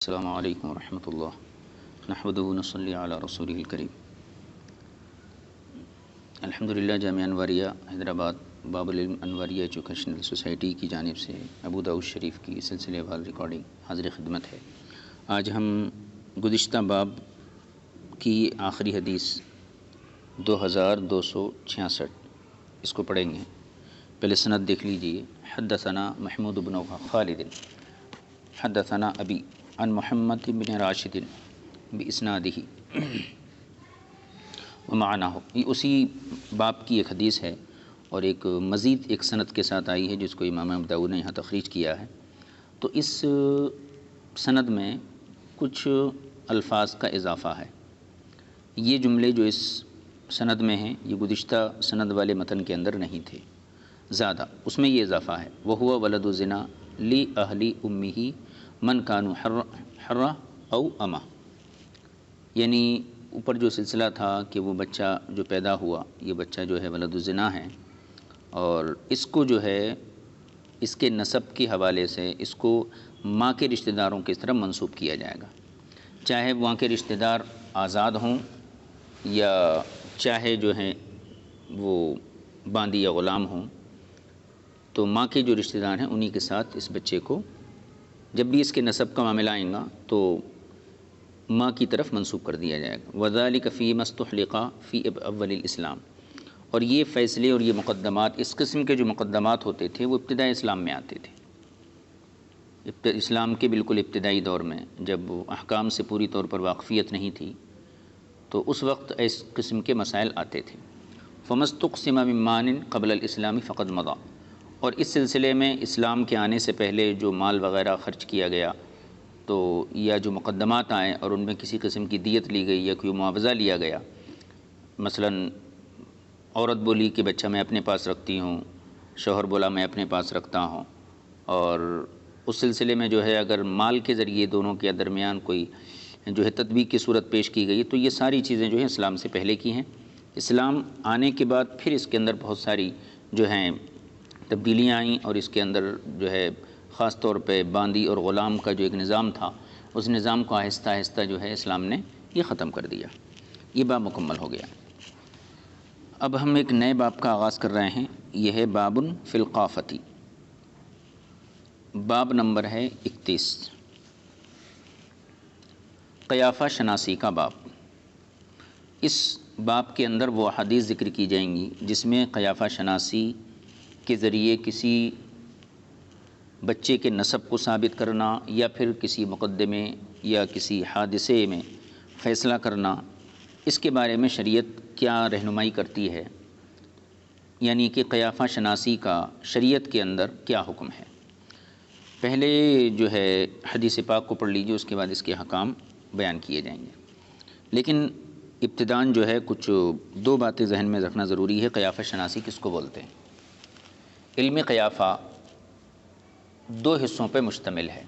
السلام علیکم ورحمۃ اللہ نحمدہ ونصلی علی رسولہ الکریم۔ الحمدللہ جامعہ انوریہ حیدرآباد باب العلم انوریہ ایجوکیشنل سوسائٹی کی جانب سے ابو داؤد شریف کی سلسلے وار ریکارڈنگ حاضر خدمت ہے۔ آج ہم گزشتہ باب کی آخری حدیث 2266 اس کو پڑھیں گے۔ پہلے سند دیکھ لیجئے۔ حدثنا محمود بن خالد حدثنا ابی عن محمد بن راشد باسنادہ ومعناه، یہ اسی باب کی ایک حدیث ہے اور ایک مزید ایک سند کے ساتھ آئی ہے جس کو امام ابو داؤد نے یہاں تخریج کیا ہے۔ تو اس سند میں کچھ الفاظ کا اضافہ ہے۔ یہ جملے جو اس سند میں ہیں یہ گزشتہ سند والے متن کے اندر نہیں تھے، زیادہ اس میں یہ اضافہ ہے وَهُوَ وَلَدُ زِنَا لِأَهْلِ أُمِّهِ من کانو حرہ او اما، یعنی اوپر جو سلسلہ تھا کہ وہ بچہ جو پیدا ہوا یہ بچہ جو ہے ولد الزنا ہے، اور اس کو جو ہے اس کے نسب کے حوالے سے اس کو ماں کے رشتہ داروں کی طرف منسوب کیا جائے گا، چاہے وہاں کے رشتہ دار آزاد ہوں یا چاہے جو ہیں وہ باندی یا غلام ہوں، تو ماں کے جو رشتہ دار ہیں انہی کے ساتھ اس بچے کو جب بھی اس کے نسب کا معاملہ آئے گا تو ماں کی طرف منسوب کر دیا جائے گا۔ وَذَلِكَ فِي مَا اسْتُحْلِقَ فِي أَوَّلِ الْإِسْلَام، اور یہ فیصلے اور یہ مقدمات، اس قسم کے جو مقدمات ہوتے تھے وہ ابتدائی اسلام میں آتے تھے۔ اسلام کے بالکل ابتدائی دور میں جب احکام سے پوری طور پر واقفیت نہیں تھی تو اس وقت اس قسم کے مسائل آتے تھے۔ فَمَا اسْتُقْسِمَ مِن مَالٍ قَبْلَ الْإِسْلَامِ فَقَدْ مَضَىٰ، اور اس سلسلے میں اسلام کے آنے سے پہلے جو مال وغیرہ خرچ کیا گیا تو یا جو مقدمات آئے اور ان میں کسی قسم کی دیت لی گئی یا کوئی معاوضہ لیا گیا، مثلا عورت بولی کہ بچہ میں اپنے پاس رکھتی ہوں، شوہر بولا میں اپنے پاس رکھتا ہوں، اور اس سلسلے میں جو ہے اگر مال کے ذریعے دونوں کے درمیان کوئی جو ہے تطبیق کی صورت پیش کی گئی تو یہ ساری چیزیں جو ہیں اسلام سے پہلے کی ہیں۔ اسلام آنے کے بعد پھر اس کے اندر بہت ساری جو ہیں تبدیلیاں آئیں اور اس کے اندر جو ہے خاص طور پہ باندی اور غلام کا جو ایک نظام تھا اس نظام کو آہستہ آہستہ جو ہے اسلام نے یہ ختم کر دیا۔ یہ باب مکمل ہو گیا۔ اب ہم ایک نئے باب کا آغاز کر رہے ہیں، یہ ہے باب فی القافتی، باب نمبر ہے 31، قیافہ شناسی کا باب۔ اس باب کے اندر وہ حدیث ذکر کی جائیں گی جس میں قیافہ شناسی کے ذریعے کسی بچے کے نسب کو ثابت کرنا یا پھر کسی مقدمے یا کسی حادثے میں فیصلہ کرنا، اس کے بارے میں شریعت کیا رہنمائی کرتی ہے، یعنی کہ قیافہ شناسی کا شریعت کے اندر کیا حکم ہے۔ پہلے جو ہے حدیث پاک کو پڑھ لیجیے، اس کے بعد اس کے احکام بیان کیے جائیں گے، لیکن ابتداً جو ہے کچھ دو باتیں ذہن میں رکھنا ضروری ہے۔ قیافہ شناسی کس کو بولتے ہیں؟ علم قیافہ دو حصوں پہ مشتمل ہے۔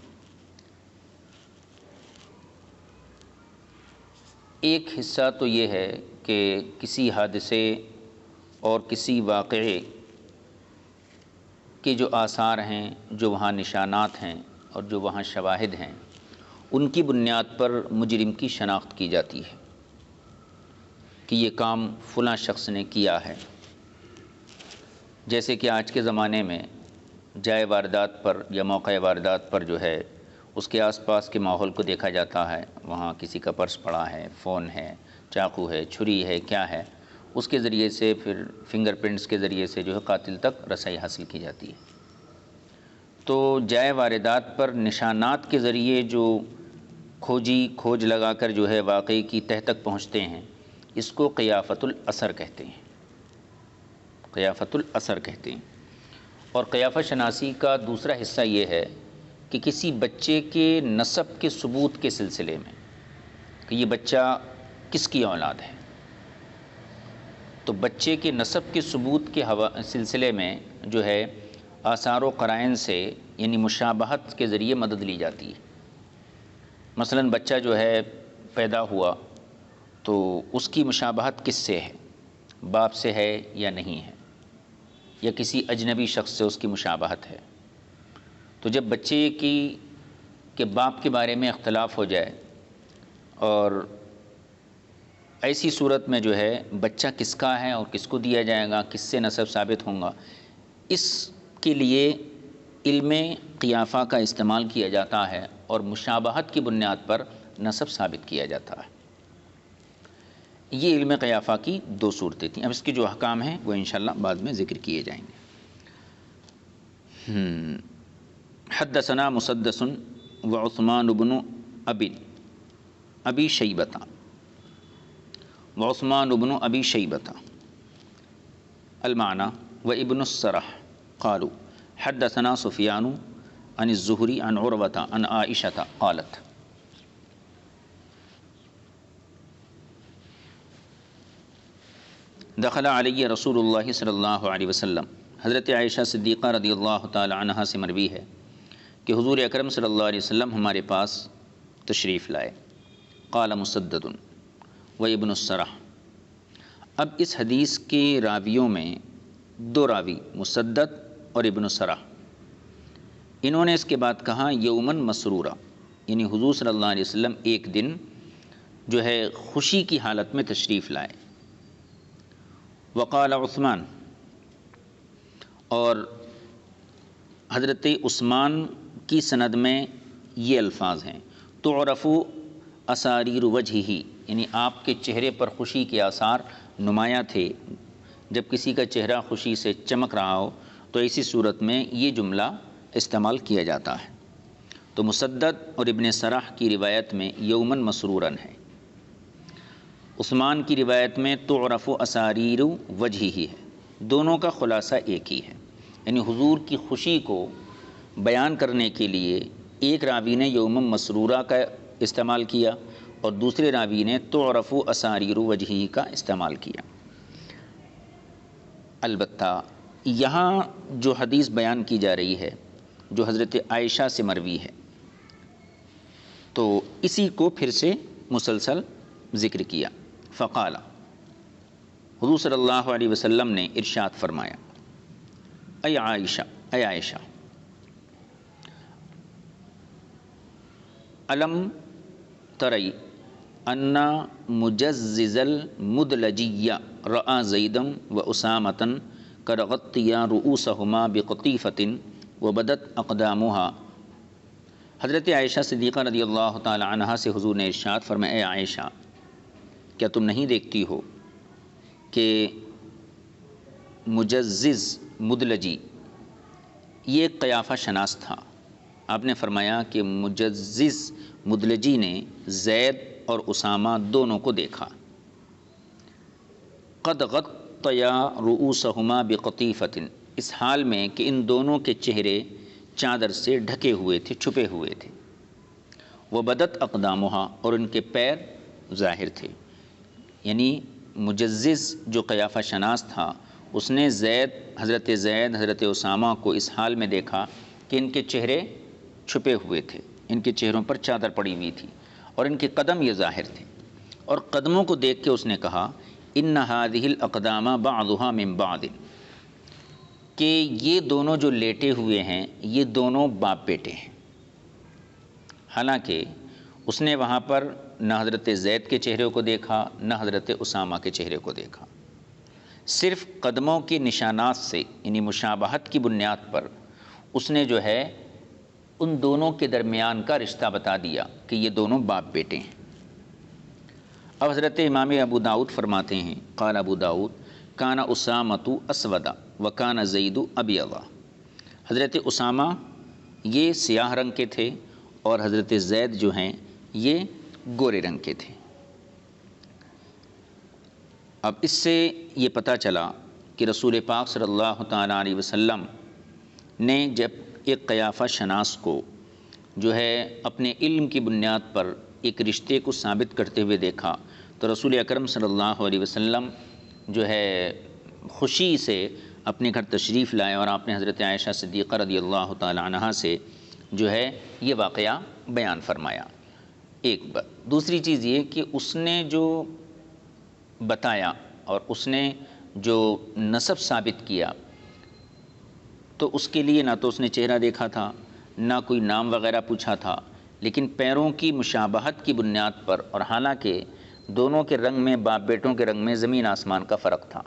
ایک حصہ تو یہ ہے کہ کسی حادثے اور کسی واقعے کے جو آثار ہیں، جو وہاں نشانات ہیں اور جو وہاں شواہد ہیں، ان کی بنیاد پر مجرم کی شناخت کی جاتی ہے کہ یہ کام فلاں شخص نے کیا ہے۔ جیسے کہ آج کے زمانے میں جائے واردات پر یا موقع واردات پر جو ہے اس کے آس پاس کے ماحول کو دیکھا جاتا ہے، وہاں کسی کا پرس پڑا ہے، فون ہے، چاقو ہے، چھری ہے، کیا ہے، اس کے ذریعے سے پھر فنگر پرنٹس کے ذریعے سے جو ہے قاتل تک رسائی حاصل کی جاتی ہے۔ تو جائے واردات پر نشانات کے ذریعے جو کھوج لگا کر جو ہے واقعی کی تہ تک پہنچتے ہیں، اس کو قیافۃ الاثر کہتے ہیں، قیافۃ الاثر کہتے ہیں۔ اور قیافہ شناسی کا دوسرا حصہ یہ ہے کہ کسی بچے کے نسب کے ثبوت کے سلسلے میں کہ یہ بچہ کس کی اولاد ہے، تو بچے کے نسب کے ثبوت کے سلسلے میں جو ہے آثار و قرائن سے یعنی مشابہت کے ذریعے مدد لی جاتی ہے۔ مثلا بچہ جو ہے پیدا ہوا تو اس کی مشابہت کس سے ہے، باپ سے ہے یا نہیں ہے، یا کسی اجنبی شخص سے اس کی مشابہت ہے۔ تو جب بچے کہ باپ کے بارے میں اختلاف ہو جائے اور ایسی صورت میں جو ہے بچہ کس کا ہے اور کس کو دیا جائے گا، کس سے نسب ثابت ہوگا، اس کے لیے علم قیافہ کا استعمال کیا جاتا ہے اور مشابہت کی بنیاد پر نسب ثابت کیا جاتا ہے۔ یہ علم قیافہ کی دو صورتیں تھیں۔ اب اس کے جو احکام ہیں وہ انشاءاللہ بعد میں ذکر کیے جائیں گے۔ حدثنا مسدس وعثمان بن ابی شیبۃ وعثمان بن ابی شیبۃ المعنى وابن السرح قالوا حدثنا سفیان عن الزہری عن عروة عن عائشة قالت دخل علی رسول اللہ صلی اللہ علیہ وسلم، حضرت عائشہ صدیقہ رضی اللہ تعالی عنہا سے مروی ہے کہ حضور اکرم صلی اللہ علیہ وسلم ہمارے پاس تشریف لائے۔ قال مسدد و ابن السرح، اب اس حدیث کے راویوں میں دو راوی مسدد اور ابن السرح، انہوں نے اس کے بعد کہا یومن مسرورا، یعنی حضور صلی اللہ علیہ وسلم ایک دن جو ہے خوشی کی حالت میں تشریف لائے۔ وقال عثمان، اور حضرت عثمان کی سند میں یہ الفاظ ہیں تعرف اساریر وجہہ، یعنی آپ کے چہرے پر خوشی کے آثار نمایاں تھے۔ جب کسی کا چہرہ خوشی سے چمک رہا ہو تو ایسی صورت میں یہ جملہ استعمال کیا جاتا ہے۔ تو مسدد اور ابن سرح کی روایت میں یومن مسرورن ہے، عثمان کی روایت میں تعرف اساریر وجہہ ہے، دونوں کا خلاصہ ایک ہی ہے، یعنی حضور کی خوشی کو بیان کرنے کے لیے ایک راوی نے یوم مسرورہ کا استعمال کیا اور دوسرے راوی نے تعرف اساریر وجہہ کا استعمال کیا۔ البتہ یہاں جو حدیث بیان کی جا رہی ہے جو حضرت عائشہ سے مروی ہے، تو اسی کو پھر سے مسلسل ذکر کیا۔ فقال، حضور صلی اللہ علیہ وسلم نے ارشاد فرمایا، اے عائشہ، اے عائشہ، الم تری ان مجزز المدلجی رأى زیدا واسامة قد غطیا رؤوسہما بقطیفۃ وبدت اقدامها۔ حضرت عائشہ صدیقہ رضی اللہ تعالی عنہا سے حضور نے ارشاد فرمایا، اے عائشہ، کیا تم نہیں دیکھتی ہو کہ مجزز مدلجی یہ ایک قیافہ شناس تھا۔ آپ نے فرمایا کہ مجزز مدلجی نے زید اور اسامہ دونوں کو دیکھا۔ قد غطیا رؤوسہما بقطیفۃ، اس حال میں کہ ان دونوں کے چہرے چادر سے ڈھکے ہوئے تھے، چھپے ہوئے تھے۔ وبدت اقدامہا، اور ان کے پیر ظاہر تھے۔ یعنی مجزز جو قیافہ شناس تھا اس نے حضرت زید حضرت اسامہ کو اس حال میں دیکھا کہ ان کے چہرے چھپے ہوئے تھے، ان کے چہروں پر چادر پڑی ہوئی تھی اور ان کے قدم یہ ظاہر تھے، اور قدموں کو دیکھ کے اس نے کہا ان هذه الاقدام بعضها من بعض، کہ یہ دونوں جو لیٹے ہوئے ہیں یہ دونوں باپ بیٹے ہیں۔ حالانکہ اس نے وہاں پر نہ حضرت زید کے چہرے کو دیکھا نہ حضرت اسامہ کے چہرے کو دیکھا، صرف قدموں کے نشانات سے یعنی مشابہت کی بنیاد پر اس نے جو ہے ان دونوں کے درمیان کا رشتہ بتا دیا کہ یہ دونوں باپ بیٹے ہیں۔ اب حضرت امام ابو داؤد فرماتے ہیں، قال ابو داؤد کان اسامۃ اسودا وکان زید ابیضا، حضرت اسامہ یہ سیاہ رنگ کے تھے اور حضرت زید جو ہیں یہ گورے رنگ کے تھے۔ اب اس سے یہ پتہ چلا کہ رسول پاک صلی اللہ تعالیٰ علیہ وسلم نے جب ایک قیافہ شناس کو جو ہے اپنے علم کی بنیاد پر ایک رشتے کو ثابت کرتے ہوئے دیکھا تو رسول اکرم صلی اللہ علیہ وسلم جو ہے خوشی سے اپنے گھر تشریف لائے اور آپ نے حضرت عائشہ صدیقہ رضی اللہ تعالی عنہا سے جو ہے یہ واقعہ بیان فرمایا۔ ایک بات، دوسری چیز یہ کہ اس نے جو بتایا اور اس نے جو نسب ثابت کیا تو اس کے لیے نہ تو اس نے چہرہ دیکھا تھا، نہ کوئی نام وغیرہ پوچھا تھا، لیکن پیروں کی مشابہت کی بنیاد پر، اور حالانکہ دونوں کے رنگ میں، باپ بیٹوں کے رنگ میں زمین آسمان کا فرق تھا،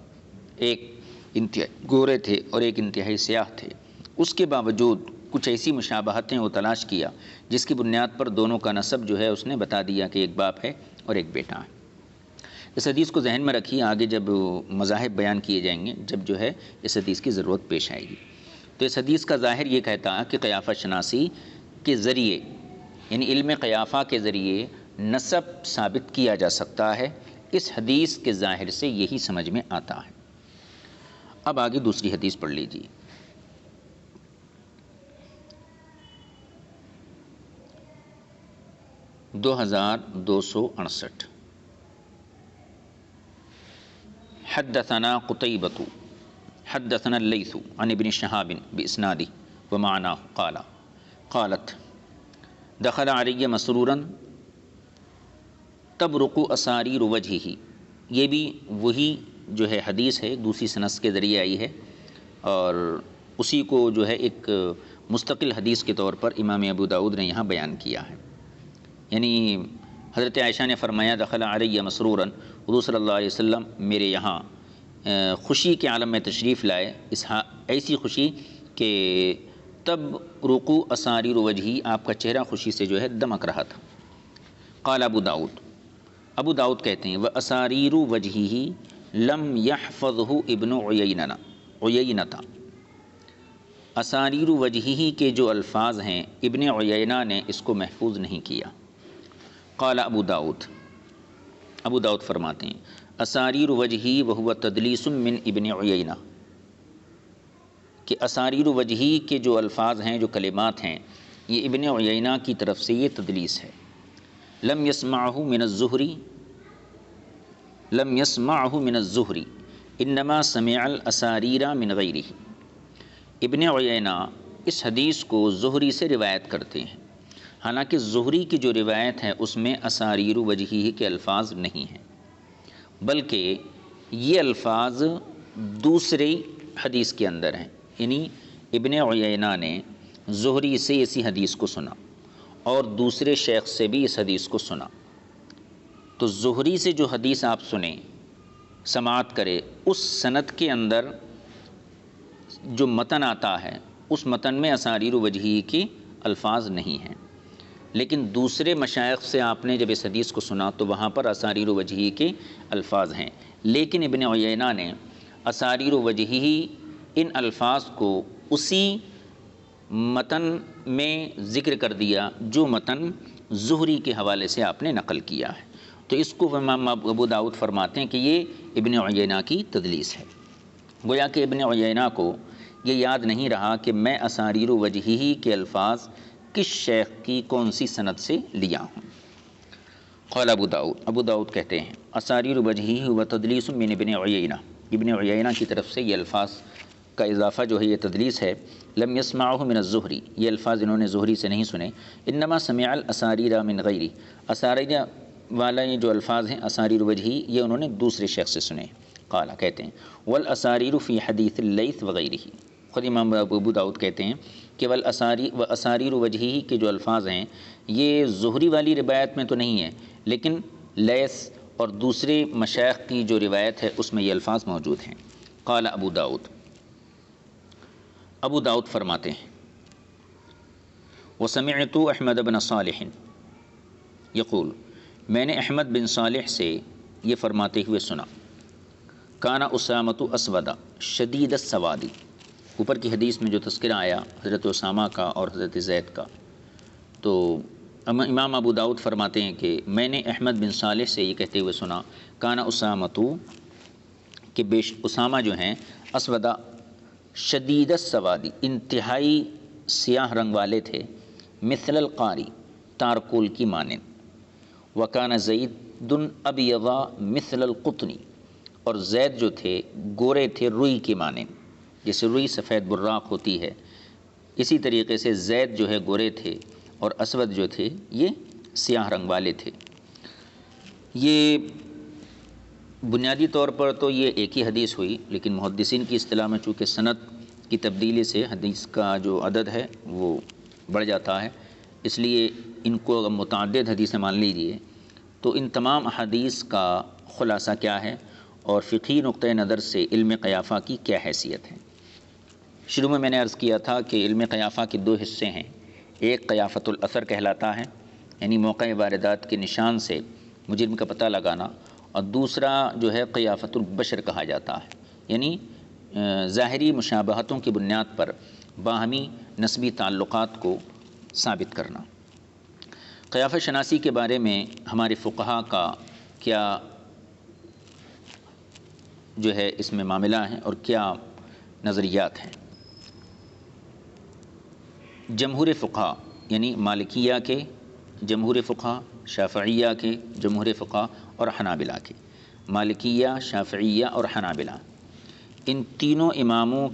ایک انتہائی گورے تھے اور ایک انتہائی سیاہ تھے، اس کے باوجود کچھ ایسی مشابہتیں وہ تلاش کیا جس کی بنیاد پر دونوں کا نسب جو ہے اس نے بتا دیا کہ ایک باپ ہے اور ایک بیٹا ہے۔ اس حدیث کو ذہن میں رکھیے، آگے جب مذاہب بیان کیے جائیں گے، جب جو ہے اس حدیث کی ضرورت پیش آئے گی۔ تو اس حدیث کا ظاہر یہ کہتا ہے کہ قیافہ شناسی کے ذریعے، یعنی علم قیافہ کے ذریعے نسب ثابت کیا جا سکتا ہے۔ اس حدیث کے ظاہر سے یہی سمجھ میں آتا ہے۔ اب آگے دوسری حدیث پڑھ لیجیے۔ دو ہزار 268 حدثنا قتيبة حدثنا الليث عن ابن شهاب بإسناده ومعناه قالت دخل علي مسرورا تبرق أسارير وجهه، یہ بھی وہی جو ہے حدیث ہے، دوسری سند کے ذریعے آئی ہے، اور اسی کو جو ہے ایک مستقل حدیث کے طور پر امام ابو داؤد نے یہاں بیان کیا ہے۔ یعنی حضرت عائشہ نے فرمایا دخل علی مسرورا، حضور صلی اللہ علیہ وسلم میرے یہاں خوشی کے عالم میں تشریف لائے، ایسی خوشی کہ تب رقو اساریر وجہی، آپ کا چہرہ خوشی سے جو ہے دمک رہا تھا۔ قال ابو داؤد کہتے ہیں واساریر وجہہ لم یحفظہ ابن عیینہ، اساریر وجہہ کے جو الفاظ ہیں ابن عیینہ نے اس کو محفوظ نہیں کیا۔ قال ابو داؤد فرماتے ہیں اساریر وجہی وہو تدلیس من ابن عیینہ، کہ اساریر وجہی کے جو الفاظ ہیں، جو کلمات ہیں، یہ ابن عیینہ کی طرف سے یہ تدلیس ہے۔ لم یسمعہ من الزہری انما سمع الاساریر من غیرہ، ابن عیینہ اس حدیث کو زہری سے روایت کرتے ہیں، حالانکہ زہری کی جو روایت ہے اس میں اساریر وجہی کے الفاظ نہیں ہیں، بلکہ یہ الفاظ دوسری حدیث کے اندر ہیں۔ یعنی ابن عیینہ نے زہری سے اسی حدیث کو سنا اور دوسرے شیخ سے بھی اس حدیث کو سنا، تو زہری سے جو حدیث آپ سنیں، سماعت کرے، اس سند کے اندر جو متن آتا ہے اس متن میں اساریر وجہی کے الفاظ نہیں ہیں، لیکن دوسرے مشائخ سے آپ نے جب اس حدیث کو سنا تو وہاں پر اساریر وجہی کے الفاظ ہیں، لیکن ابن عیینہ نے اساریر وجہی ان الفاظ کو اسی متن میں ذکر کر دیا جو متن زہری کے حوالے سے آپ نے نقل کیا ہے، تو اس کو امام ابو داؤد فرماتے ہیں کہ یہ ابن عیینہ کی تدلیس ہے۔ گویا کہ ابن عیینہ کو یہ یاد نہیں رہا کہ میں اساریر وجہی کے الفاظ کس شیخ کی کون سی سند سے لیا ہوں۔ قال ابو داؤد کہتے ہیں اساریر وجہی و تدلیس من ابن عیینہ، ابن عیینہ کی طرف سے یہ الفاظ کا اضافہ جو ہے یہ تدلیس ہے۔ لم یسمعہ من الزہری، یہ الفاظ انہوں نے زہری سے نہیں سنے، انما سمع الاساریر من غیری، اساریر والا یہ جو الفاظ ہیں اساریر وجہی یہ انہوں نے دوسرے شیخ سے سنے۔ قال کہتے ہیں والاساریر فی حدیث اللیث وغیرہ، خود امام ابو داؤد کہتے ہیں کہ اساریر وجہی کے جو الفاظ ہیں یہ زہری والی روایت میں تو نہیں ہے، لیکن لیث اور دوسرے مشائخ کی جو روایت ہے اس میں یہ الفاظ موجود ہیں۔ قال ابو داؤد فرماتے ہیں وسمعت احمد بن صالح یقول، میں نے احمد بن صالح سے یہ فرماتے ہوئے سنا، کان اسامۃ اسودا شدید السواد، اوپر کی حدیث میں جو تذکرہ آیا حضرت اسامہ کا اور حضرت زید کا، تو امام ابو داؤد فرماتے ہیں کہ میں نے احمد بن صالح سے یہ کہتے ہوئے سنا، کان اسامۃ، کہ اسامہ جو ہیں اسودا شدید السواد، انتہائی سیاہ رنگ والے تھے، مثل القاری، تارکول کی مانند، وکان زید ابیض مثل القطن، اور زید جو تھے گورے تھے روئی کی مانند، جیسے روئی سفید براق ہوتی ہے، اسی طریقے سے زید جو ہے گورے تھے اور اسود جو تھے یہ سیاہ رنگ والے تھے۔ یہ بنیادی طور پر تو یہ ایک ہی حدیث ہوئی، لیکن محدثین کی اصطلاح میں چونکہ سند کی تبدیلی سے حدیث کا جو عدد ہے وہ بڑھ جاتا ہے، اس لیے ان کو متعدد حدیثیں مان لیجیے تو ان تمام احادیث کا خلاصہ کیا ہے اور فقہی نقطۂ نظر سے علم قیافہ کی کیا حیثیت ہے۔ شروع میں نے عرض کیا تھا کہ علم قیافہ کے دو حصے ہیں، ایک قیافۃ الاثر کہلاتا ہے، یعنی موقع واردات کے نشان سے مجرم کا پتہ لگانا، اور دوسرا جو ہے قیافۃ البشر کہا جاتا ہے، یعنی ظاہری مشابہتوں کی بنیاد پر باہمی نسبی تعلقات کو ثابت کرنا۔ قیافہ شناسی کے بارے میں ہمارے فقہا کا کیا جو ہے اس میں معاملہ ہے اور کیا نظریات ہیں۔ جمہور فقہا یعنی مالکیہ کے جمہور فقہا، شافعیہ کے جمہور فقہا اور حنابلہ کے، مالکیہ، شافعیہ اور حنابلہ، ان تینوں اماموں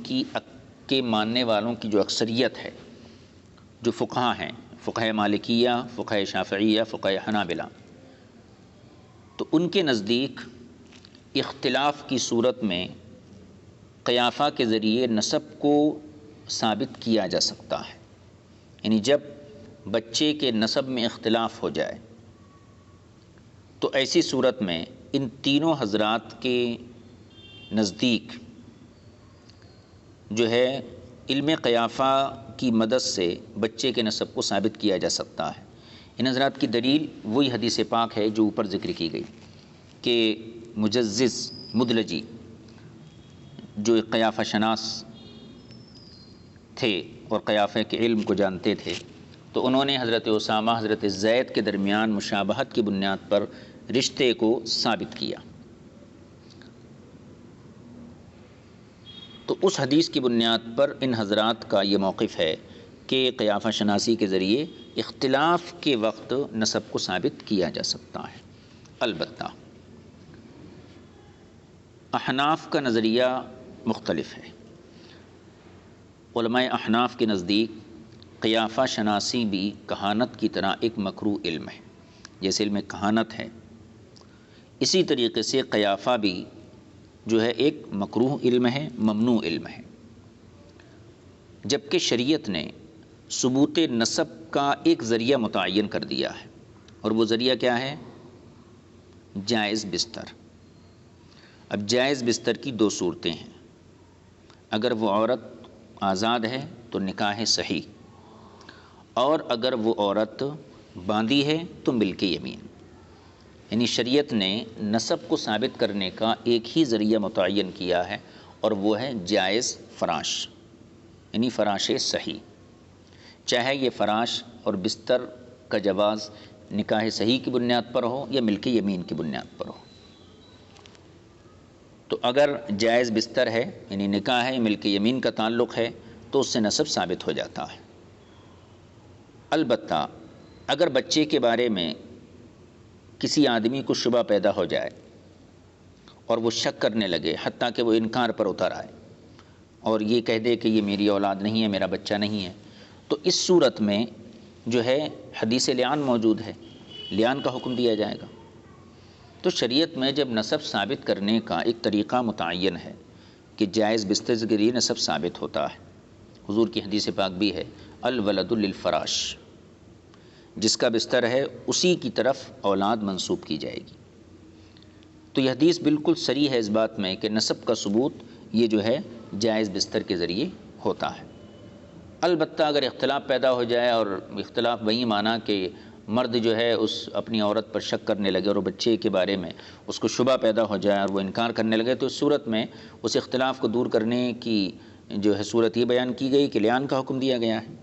کے ماننے والوں کی جو اکثریت ہے، جو فقہا ہیں، فقہ مالکیہ، فقہ شافعیہ، فقہ حنابلہ، تو ان کے نزدیک اختلاف کی صورت میں قیافہ کے ذریعے نسب کو ثابت کیا جا سکتا ہے، یعنی جب بچے کے نسب میں اختلاف ہو جائے تو ایسی صورت میں ان تینوں حضرات کے نزدیک جو ہے علم قیافہ کی مدد سے بچے کے نسب کو ثابت کیا جا سکتا ہے۔ ان حضرات کی دلیل وہی حدیث پاک ہے جو اوپر ذکر کی گئی کہ مجزز مدلجی جو ایک قیافہ شناس تھے اور قیافہ کے علم کو جانتے تھے، تو انہوں نے حضرت اسامہ حضرت زید کے درمیان مشابہت کی بنیاد پر رشتے کو ثابت کیا۔ تو اس حدیث کی بنیاد پر ان حضرات کا یہ موقف ہے کہ قیافہ شناسی کے ذریعے اختلاف کے وقت نسب کو ثابت کیا جا سکتا ہے۔ البتہ احناف کا نظریہ مختلف ہے۔ علماء احناف کے نزدیک قیافہ شناسی بھی کہانت کی طرح ایک مکروہ علم ہے، جیسے علم کہانت ہے، اسی طریقے سے قیافہ بھی جو ہے ایک مکروہ علم ہے، ممنوع علم ہے، جبکہ شریعت نے ثبوت نسب کا ایک ذریعہ متعین کر دیا ہے، اور وہ ذریعہ کیا ہے؟ جائز بستر۔ اب جائز بستر کی دو صورتیں ہیں، اگر وہ عورت آزاد ہے تو نکاح صحیح، اور اگر وہ عورت باندھی ہے تو ملک یمین، یعنی شریعت نے نسب کو ثابت کرنے کا ایک ہی ذریعہ متعین کیا ہے، اور وہ ہے جائز فراش، یعنی فراش صحیح، چاہے یہ فراش اور بستر کا جواز نکاح صحیح کی بنیاد پر ہو یا ملک یمین کی بنیاد پر ہو۔ تو اگر جائز بستر ہے یعنی نکاح ہے، ملک یمین کا تعلق ہے، تو اس سے نسب ثابت ہو جاتا ہے۔ البتہ اگر بچے کے بارے میں کسی آدمی کو شبہ پیدا ہو جائے اور وہ شک کرنے لگے، حتیٰ کہ وہ انکار پر اتر آئے اور یہ کہہ دے کہ یہ میری اولاد نہیں ہے، میرا بچہ نہیں ہے، تو اس صورت میں جو ہے حدیث لعان موجود ہے، لعان کا حکم دیا جائے گا۔ تو شریعت میں جب نسب ثابت کرنے کا ایک طریقہ متعین ہے کہ جائز بستر کے ذریعے نسب ثابت ہوتا ہے، حضور کی حدیث پاک بھی ہے الولد للفراش، جس کا بستر ہے اسی کی طرف اولاد منسوب کی جائے گی۔ تو یہ حدیث بالکل صریح ہے اس بات میں کہ نسب کا ثبوت یہ جو ہے جائز بستر کے ذریعے ہوتا ہے۔ البتہ اگر اختلاف پیدا ہو جائے، اور اختلاف وہی مانا کہ مرد جو ہے اس اپنی عورت پر شک کرنے لگے اور وہ بچے کے بارے میں اس کو شبہ پیدا ہو جائے اور وہ انکار کرنے لگے، تو اس صورت میں اس اختلاف کو دور کرنے کی جو ہے صورت یہ بیان کی گئی کہ لعان کا حکم دیا گیا ہے،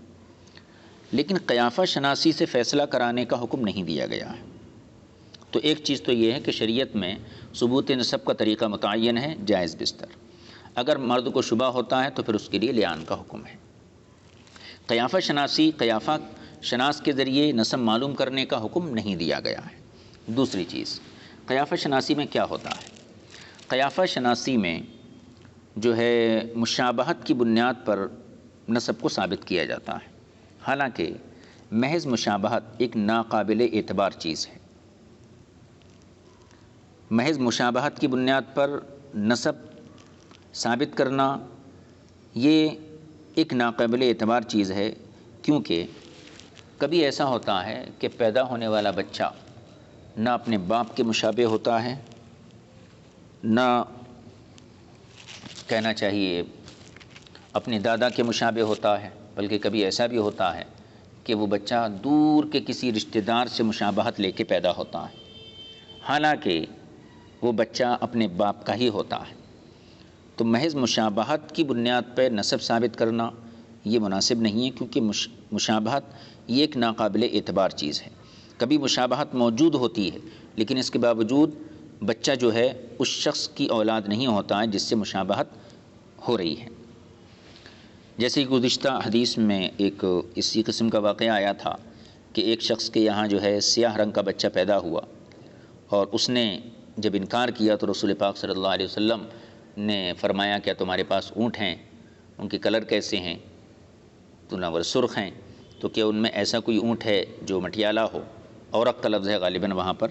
لیکن قیافہ شناسی سے فیصلہ کرانے کا حکم نہیں دیا گیا ہے۔ تو ایک چیز تو یہ ہے کہ شریعت میں ثبوت نسب کا طریقہ متعین ہے، جائز بستر، اگر مرد کو شبہ ہوتا ہے تو پھر اس کے لیے لعان کا حکم ہے۔ قیافہ شناس کے ذریعے نسب معلوم کرنے کا حکم نہیں دیا گیا ہے۔ دوسری چیز، قیافہ شناسی میں کیا ہوتا ہے؟ قیافہ شناسی میں جو ہے مشابہت کی بنیاد پر نسب کو ثابت کیا جاتا ہے، حالانکہ محض مشابہت ایک ناقابل اعتبار چیز ہے۔ محض مشابہت کی بنیاد پر نسب ثابت کرنا یہ ایک ناقابل اعتبار چیز ہے، کیونکہ کبھی ایسا ہوتا ہے کہ پیدا ہونے والا بچہ نہ اپنے باپ کے مشابہ ہوتا ہے، نہ کہنا چاہیے اپنے دادا کے مشابہ ہوتا ہے، بلکہ کبھی ایسا بھی ہوتا ہے کہ وہ بچہ دور کے کسی رشتہ دار سے مشابہت لے کے پیدا ہوتا ہے، حالانکہ وہ بچہ اپنے باپ کا ہی ہوتا ہے۔ تو محض مشابہت کی بنیاد پر نسب ثابت کرنا یہ مناسب نہیں ہے، کیونکہ مشابہت یہ ایک ناقابل اعتبار چیز ہے۔ کبھی مشابہت موجود ہوتی ہے لیکن اس کے باوجود بچہ جو ہے اس شخص کی اولاد نہیں ہوتا ہے جس سے مشابہت ہو رہی ہے۔ جیسے گزشتہ حدیث میں ایک اسی قسم کا واقعہ آیا تھا کہ ایک شخص کے یہاں جو ہے سیاہ رنگ کا بچہ پیدا ہوا، اور اس نے جب انکار کیا تو رسول پاک صلی اللہ علیہ وسلم نے فرمایا کیا تمہارے پاس اونٹ ہیں، ان کے کلر کیسے ہیں؟ تو نہ وہ سرخ ہیں، تو کیا ان میں ایسا کوئی اونٹ ہے جو مٹیالہ ہو؟ اورق کا لفظ ہے غالباً وہاں پر،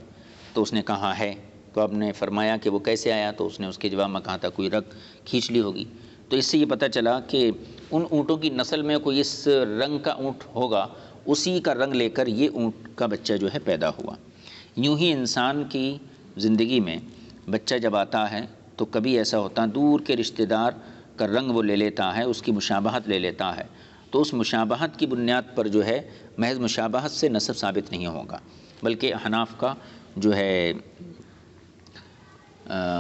تو اس نے کہا ہے، تو آپ نے فرمایا کہ وہ کیسے آیا؟ تو اس نے اس کے جواب میں کہا تھا کوئی رگ کھینچ لی ہوگی۔ تو اس سے یہ پتہ چلا کہ ان اونٹوں کی نسل میں کوئی اس رنگ کا اونٹ ہوگا، اسی کا رنگ لے کر یہ اونٹ کا بچہ جو ہے پیدا ہوا۔ یوں ہی انسان کی زندگی میں بچہ جب آتا ہے تو کبھی ایسا ہوتا ہے دور کے رشتہ دار کا رنگ وہ لے لیتا ہے، اس کی مشابہت لے لیتا ہے، تو اس مشابہت کی بنیاد پر جو ہے محض مشابہت سے نسب ثابت نہیں ہوگا، بلکہ احناف کا جو ہے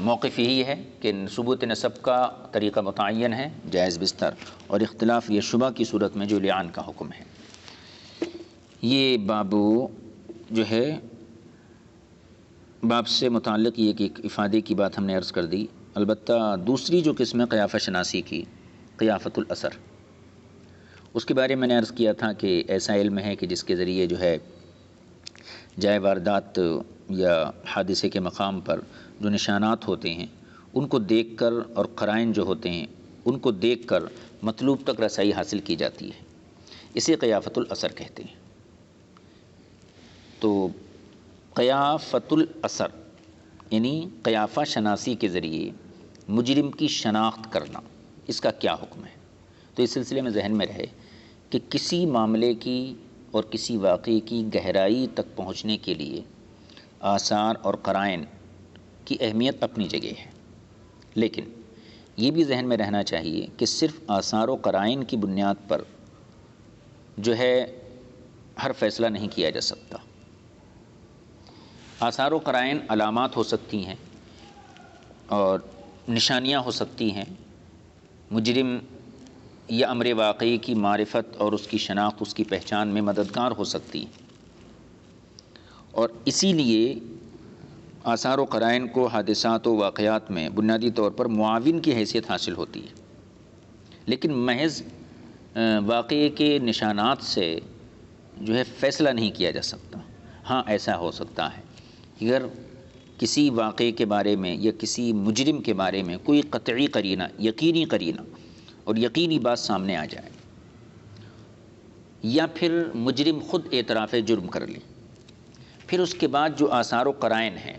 موقف یہی ہے کہ ثبوت نسب کا طریقہ متعین ہے، جائز بستر، اور اختلاف یہ شبہ کی صورت میں جو لعان کا حکم ہے۔ یہ باب جو ہے باب سے متعلق یہ ایک افادے کی بات ہم نے عرض کر دی۔ البتہ دوسری جو قسم ہے قیافہ شناسی کی، قیافۃ الاثر، اس کے بارے میں نے عرض کیا تھا کہ ایسا علم ہے کہ جس کے ذریعے جو ہے جائے واردات یا حادثے کے مقام پر جو نشانات ہوتے ہیں ان کو دیکھ کر، اور قرائن جو ہوتے ہیں ان کو دیکھ کر مطلوب تک رسائی حاصل کی جاتی ہے، اسے قیافۃ الاثر کہتے ہیں۔ تو قیافۃ الاثر یعنی قیافہ شناسی کے ذریعے مجرم کی شناخت کرنا، اس کا کیا حکم ہے؟ تو اس سلسلے میں ذہن میں رہے کہ کسی معاملے کی اور کسی واقعے کی گہرائی تک پہنچنے کے لیے آثار اور قرائن کی اہمیت اپنی جگہ ہے، لیکن یہ بھی ذہن میں رہنا چاہیے کہ صرف آثار و قرائن کی بنیاد پر جو ہے ہر فیصلہ نہیں کیا جا سکتا۔ آثار و قرائن علامات ہو سکتی ہیں اور نشانیاں ہو سکتی ہیں، مجرم یا امر واقعی کی معرفت اور اس کی شناخت، اس کی پہچان میں مددگار ہو سکتی ہے، اور اسی لیے آثار و قرائن کو حادثات و واقعات میں بنیادی طور پر معاون کی حیثیت حاصل ہوتی ہے، لیکن محض واقعے کے نشانات سے جو ہے فیصلہ نہیں کیا جا سکتا۔ ہاں ایسا ہو سکتا ہے اگر کسی واقعے کے بارے میں یا کسی مجرم کے بارے میں کوئی قطعی قرینہ، یقینی قرینہ اور یقینی بات سامنے آ جائے، یا پھر مجرم خود اعتراف جرم کر لے، پھر اس کے بعد جو آثار و قرائن ہیں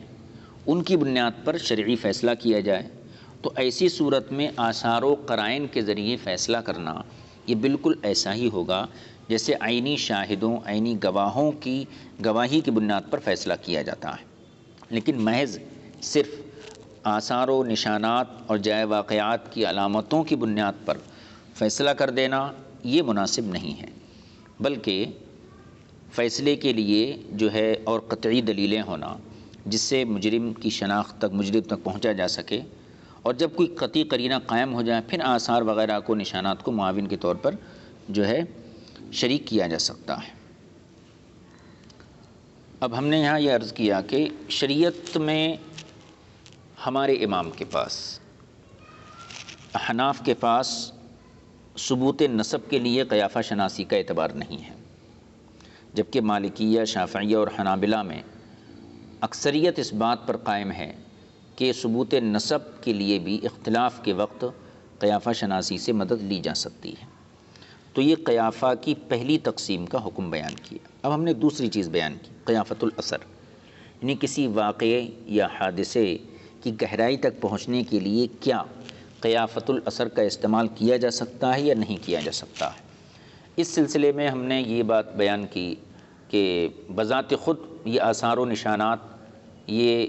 ان کی بنیاد پر شرعی فیصلہ کیا جائے، تو ایسی صورت میں آثار و قرائن کے ذریعے فیصلہ کرنا یہ بالکل ایسا ہی ہوگا جیسے عینی شاہدوں، عینی گواہوں کی گواہی کی بنیاد پر فیصلہ کیا جاتا ہے۔ لیکن محض صرف آثار و نشانات اور جائے واقعات کی علامتوں کی بنیاد پر فیصلہ کر دینا یہ مناسب نہیں ہے، بلکہ فیصلے کے لیے جو ہے اور قطعی دلیلیں ہونا جس سے مجرم کی شناخت تک، مجرم تک پہنچا جا سکے، اور جب کوئی قطعی قرینہ قائم ہو جائے پھر آثار وغیرہ کو، نشانات کو معاون کے طور پر جو ہے شریک کیا جا سکتا ہے۔ اب ہم نے یہاں یہ عرض کیا کہ شریعت میں ہمارے امام کے پاس، احناف کے پاس ثبوت نسب کے لیے قیافہ شناسی کا اعتبار نہیں ہے، جبکہ مالکیہ، شافعیہ اور حنابلہ میں اکثریت اس بات پر قائم ہے کہ ثبوت نسب کے لیے بھی اختلاف کے وقت قیافہ شناسی سے مدد لی جا سکتی ہے۔ تو یہ قیافہ کی پہلی تقسیم کا حکم بیان کیا۔ اب ہم نے دوسری چیز بیان کی، قیافۃ الاثر، یعنی کسی واقعے یا حادثے کی گہرائی تک پہنچنے کے لیے کیا قیافۃ الاثر کا استعمال کیا جا سکتا ہے یا نہیں کیا جا سکتا ہے۔ اس سلسلے میں ہم نے یہ بات بیان کی کہ بذات خود یہ آثار و نشانات یہ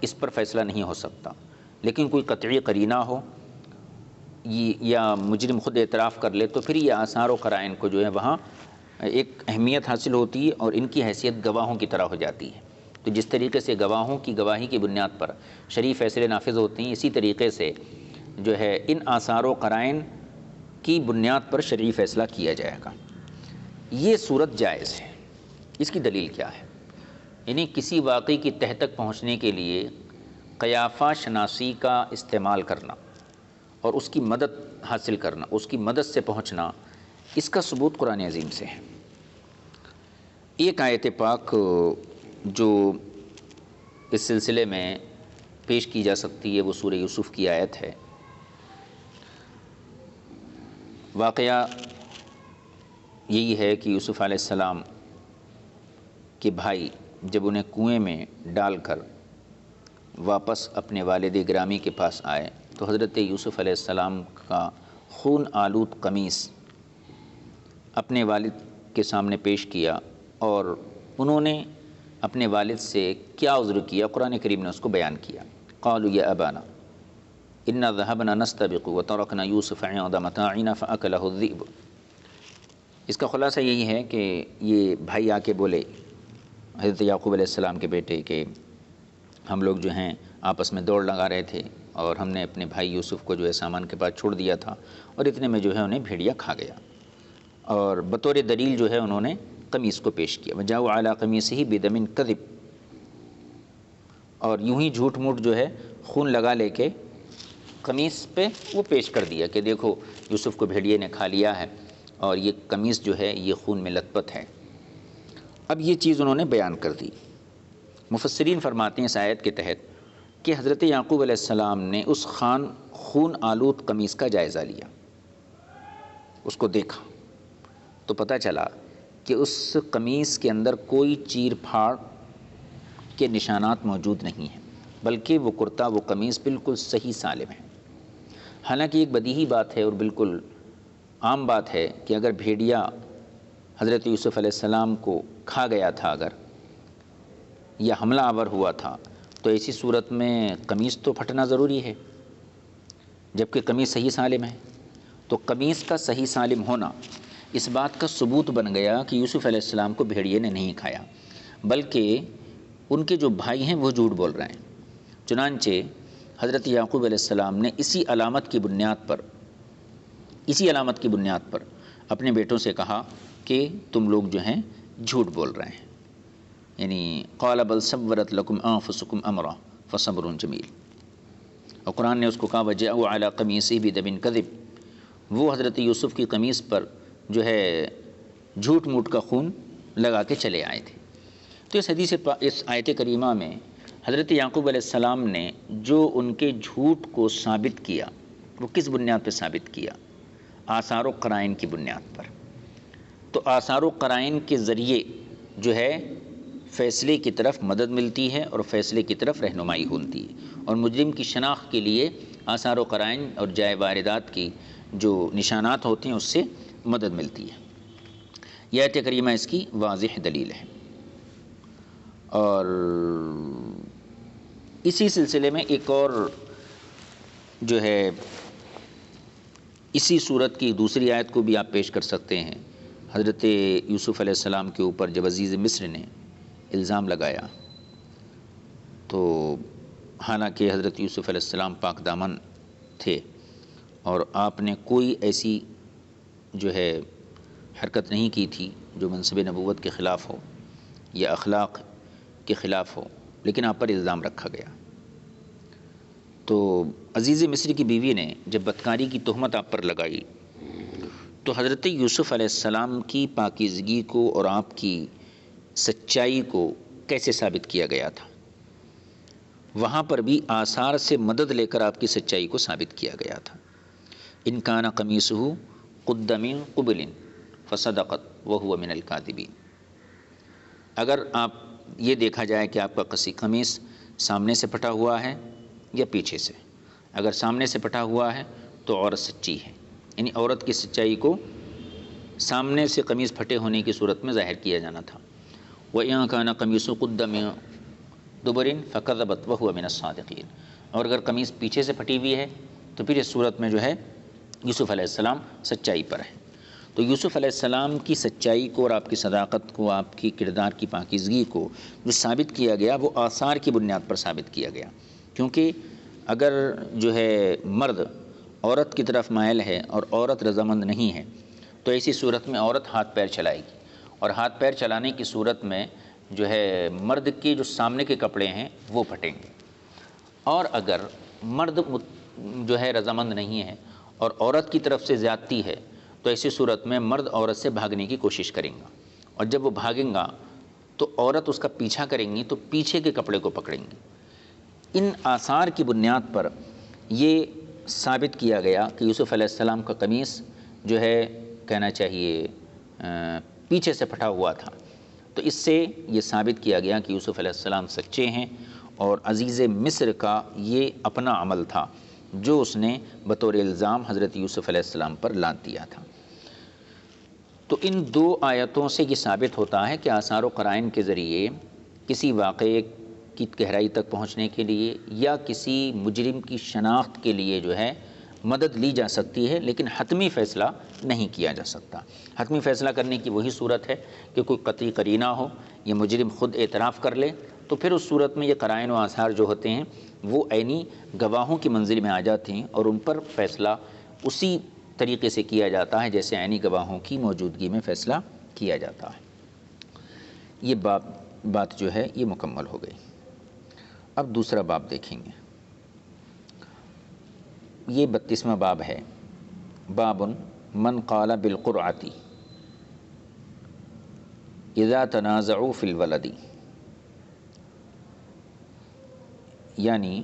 اس پر فیصلہ نہیں ہو سکتا، لیکن کوئی قطعی قرینہ ہو یا مجرم خود اعتراف کر لے تو پھر یہ آثار و قرائن کو جو ہے وہاں ایک اہمیت حاصل ہوتی ہے اور ان کی حیثیت گواہوں کی طرح ہو جاتی ہے۔ تو جس طریقے سے گواہوں کی گواہی کی بنیاد پر شرعی فیصلے نافذ ہوتے ہیں، اسی طریقے سے جو ہے ان آثار و قرائن کی بنیاد پر شرعی فیصلہ کیا جائے گا۔ یہ صورت جائز ہے۔ اس کی دلیل کیا ہے؟ یعنی کسی واقعے کی تہہ تک پہنچنے کے لیے قیافہ شناسی کا استعمال کرنا اور اس کی مدد حاصل کرنا، اس کی مدد سے پہنچنا، اس کا ثبوت قرآن عظیم سے ہے۔ ایک آیت پاک جو اس سلسلے میں پیش کی جا سکتی ہے وہ سورہ یوسف کی آیت ہے۔ واقعہ یہی ہے کہ یوسف علیہ السلام کے بھائی جب انہیں کنویں میں ڈال کر واپس اپنے والد گرامی کے پاس آئے تو حضرت یوسف علیہ السلام کا خون آلود قمیص اپنے والد کے سامنے پیش کیا اور انہوں نے اپنے والد سے کیا عذر کیا، قرآن کریم نے اس کو بیان کیا۔ قالوا یا ابانا انا ذهبنا نستبق وتركنا يوسف عند متاعنا فاكله الذئب۔ اس کا خلاصہ یہی ہے کہ یہ بھائی آ کے بولے حضرت یعقوب علیہ السلام کے بیٹے کہ ہم لوگ جو ہیں آپس میں دوڑ لگا رہے تھے اور ہم نے اپنے بھائی یوسف کو جو ہے سامان کے پاس چھوڑ دیا تھا اور اتنے میں جو ہے انہیں بھیڑیا کھا گیا، اور بطور دلیل جو ہے انہوں نے قمیص کو پیش کیا، وجاءوا علی قمیصہ بدم کذب، اور یوں ہی جھوٹ موٹ جو ہے خون لگا لے کے قمیص پہ وہ پیش کر دیا کہ دیکھو یوسف کو بھیڑیے نے کھا لیا ہے اور یہ قمیص جو ہے یہ خون میں لت پت ہے۔ اب یہ چیز انہوں نے بیان کر دی۔ مفسرین فرماتے ہیں اس آیت کے تحت کہ حضرت یعقوب علیہ السلام نے اس خون آلود قمیص کا جائزہ لیا، اس کو دیکھا تو پتہ چلا کہ اس قمیص کے اندر کوئی چیر پھاڑ کے نشانات موجود نہیں ہیں، بلکہ وہ کرتا وہ قمیص بالکل صحیح سالم ہے۔ حالانکہ ایک بدیہی بات ہے اور بالکل عام بات ہے کہ اگر بھیڑیا حضرت یوسف علیہ السلام کو کھا گیا تھا اگر یا حملہ آور ہوا تھا تو ایسی صورت میں قمیص تو پھٹنا ضروری ہے، جبکہ قمیص صحیح سالم ہے۔ تو قمیص کا صحیح سالم ہونا اس بات کا ثبوت بن گیا کہ یوسف علیہ السلام کو بھیڑیے نے نہیں کھایا، بلکہ ان کے جو بھائی ہیں وہ جھوٹ بول رہے ہیں۔ چنانچہ حضرت یعقوب علیہ السلام نے اسی علامت کی بنیاد پر اپنے بیٹوں سے کہا کہ تم لوگ جو ہیں جھوٹ بول رہے ہیں، یعنی قال بل سورت لکم انفسکم امرا فصبر جمیل، اور قرآن نے اس کو کہا وجاءوا علی قمیصہ بدم کذب، وہ حضرت یوسف کی قمیص پر جو ہے جھوٹ موٹ کا خون لگا کے چلے آئے تھے۔ تو اس آیت کریمہ میں حضرت یعقوب علیہ السلام نے جو ان کے جھوٹ کو ثابت کیا وہ کس بنیاد پہ ثابت کیا؟ آثار و قرائن کی بنیاد پر۔ تو آثار و قرائن کے ذریعے جو ہے فیصلے کی طرف مدد ملتی ہے اور فیصلے کی طرف رہنمائی ہوتی ہے، اور مجرم کی شناخت کے لیے آثار و قرائن اور جائے واردات کی جو نشانات ہوتے ہیں اس سے مدد ملتی ہے۔ یہ آیت کریمہ اس کی واضح دلیل ہے۔ اور اسی سلسلے میں ایک اور جو ہے اسی صورت کی دوسری آیت کو بھی آپ پیش کر سکتے ہیں۔ حضرت یوسف علیہ السلام کے اوپر جب عزیز مصر نے الزام لگایا تو حالانکہ حضرت یوسف علیہ السلام پاک دامن تھے اور آپ نے کوئی ایسی جو ہے حرکت نہیں کی تھی جو منصب نبوت کے خلاف ہو یا اخلاق کے خلاف ہو، لیکن آپ پر الزام رکھا گیا۔ تو عزیز مصر کی بیوی نے جب بدکاری کی تہمت آپ پر لگائی تو حضرت یوسف علیہ السلام کی پاکیزگی کو اور آپ کی سچائی کو کیسے ثابت کیا گیا تھا؟ وہاں پر بھی آثار سے مدد لے کر آپ کی سچائی کو ثابت کیا گیا تھا۔ ان کان قمیصہ قد من قبل فصدقت وہو من الکاذبین، اگر آپ یہ دیکھا جائے کہ آپ کا قمیص سامنے سے پھٹا ہوا ہے یا پیچھے سے، اگر سامنے سے پھٹا ہوا ہے تو عورت سچی ہے، یعنی عورت کی سچائی کو سامنے سے قمیص پھٹے ہونے کی صورت میں ظاہر کیا جانا تھا۔ وَإِن كَانَ قَمِيصُهُ قُدَّ مِن دُبُرٍ فَكَذَبَتْ وَهُوَ مِنَ الصَّادِقِينَ، اور اگر قمیص پیچھے سے پھٹی ہوئی ہے تو پھر اس صورت میں جو ہے یوسف علیہ السلام سچائی پر ہے۔ تو یوسف علیہ السلام کی سچائی کو اور آپ کی صداقت کو، آپ کی کردار کی پاکیزگی کو جو ثابت کیا گیا وہ آثار کی بنیاد پر ثابت کیا گیا، کیونکہ اگر جو ہے مرد عورت کی طرف مائل ہے اور عورت رضامند نہیں ہے تو ایسی صورت میں عورت ہاتھ پیر چلائے گی، اور ہاتھ پیر چلانے کی صورت میں جو ہے مرد کے جو سامنے کے کپڑے ہیں وہ پھٹیں گے، اور اگر مرد جو ہے رضامند نہیں ہے اور عورت کی طرف سے زیادتی ہے تو ایسی صورت میں مرد عورت سے بھاگنے کی کوشش کریں گا، اور جب وہ بھاگیں گا تو عورت اس کا پیچھا کریں گی تو پیچھے کے کپڑے کو پکڑیں گی۔ ان آثار کی بنیاد پر یہ ثابت کیا گیا کہ یوسف علیہ السلام کا قمیص جو ہے کہنا چاہیے پیچھے سے پھٹا ہوا تھا، تو اس سے یہ ثابت کیا گیا کہ یوسف علیہ السلام سچے ہیں، اور عزیز مصر کا یہ اپنا عمل تھا جو اس نے بطور الزام حضرت یوسف علیہ السلام پر لاد دیا تھا۔ تو ان دو آیتوں سے یہ ثابت ہوتا ہے کہ آثار و قرائن کے ذریعے کسی واقعے کی گہرائی تک پہنچنے کے لیے یا کسی مجرم کی شناخت کے لیے جو ہے مدد لی جا سکتی ہے، لیکن حتمی فیصلہ نہیں کیا جا سکتا۔ حتمی فیصلہ کرنے کی وہی صورت ہے کہ کوئی قطعی قرینہ ہو، یہ مجرم خود اعتراف کر لے، تو پھر اس صورت میں یہ قرائن و آثار جو ہوتے ہیں وہ عینی گواہوں کی منزل میں آ جاتے ہیں، اور ان پر فیصلہ اسی طریقے سے کیا جاتا ہے جیسے عینی گواہوں کی موجودگی میں فیصلہ کیا جاتا ہے۔ یہ بات جو ہے یہ مکمل ہو گئی۔ اب دوسرا باب دیکھیں گے، یہ 32واں باب ہے، باب من قال بالقرعۃ اذا تنازعوا فی الولد، یعنی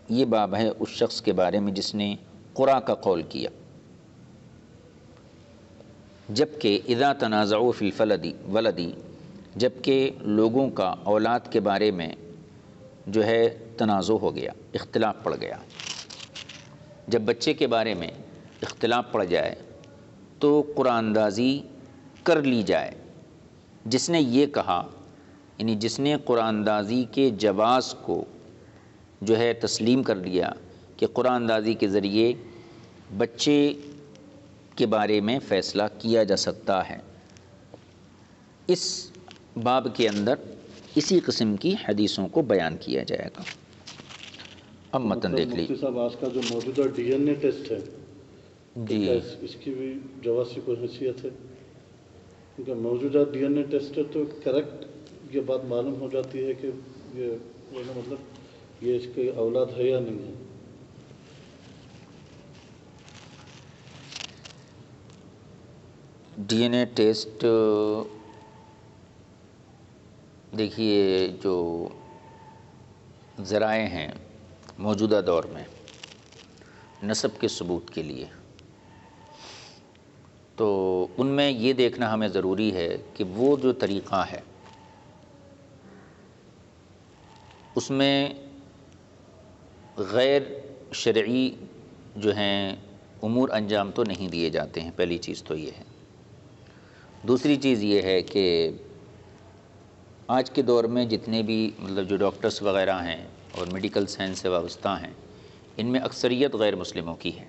یہ باب ہے اس شخص کے بارے میں جس نے قرع کا قول کیا جبکہ اذا تنازعوا فی الولد، جبکہ لوگوں کا اولاد کے بارے میں جو ہے تنازع ہو گیا، اختلاف پڑ گیا۔ جب بچے کے بارے میں اختلاف پڑ جائے تو قرآن اندازی کر لی جائے۔ جس نے یہ کہا، یعنی جس نے قرآن اندازی کے جواز کو جو ہے تسلیم کر لیا کہ قرآن اندازی کے ذریعے بچے کے بارے میں فیصلہ کیا جا سکتا ہے، اس باب کے اندر اسی قسم کی حدیثوں کو بیان کیا جائے گا۔ اب متن دیکھ لیجیے۔ مفتی صاحب، آج کا جو موجودہ ڈی این اے ٹیسٹ ہے جی، اس کی بھی جواز کی کوئی حیثیت ہے؟ کیونکہ موجودہ ڈی این اے ٹیسٹ ہے تو کریکٹ یہ بات معلوم ہو جاتی ہے کہ یہ مطلب یہ اس کی اولاد ہے یا نہیں ہے۔ ڈی این اے ٹیسٹ دیکھیے جو ذرائع ہیں موجودہ دور میں نسب کے ثبوت کے لیے، تو ان میں یہ دیکھنا ہمیں ضروری ہے کہ وہ جو طریقہ ہے اس میں غیر شرعی جو ہیں امور انجام تو نہیں دیے جاتے ہیں، پہلی چیز تو یہ ہے۔ دوسری چیز یہ ہے کہ آج کے دور میں جتنے بھی مطلب جو ڈاکٹرز وغیرہ ہیں اور میڈیکل سائنس سے وابستہ ہیں، ان میں اکثریت غیر مسلموں کی ہے۔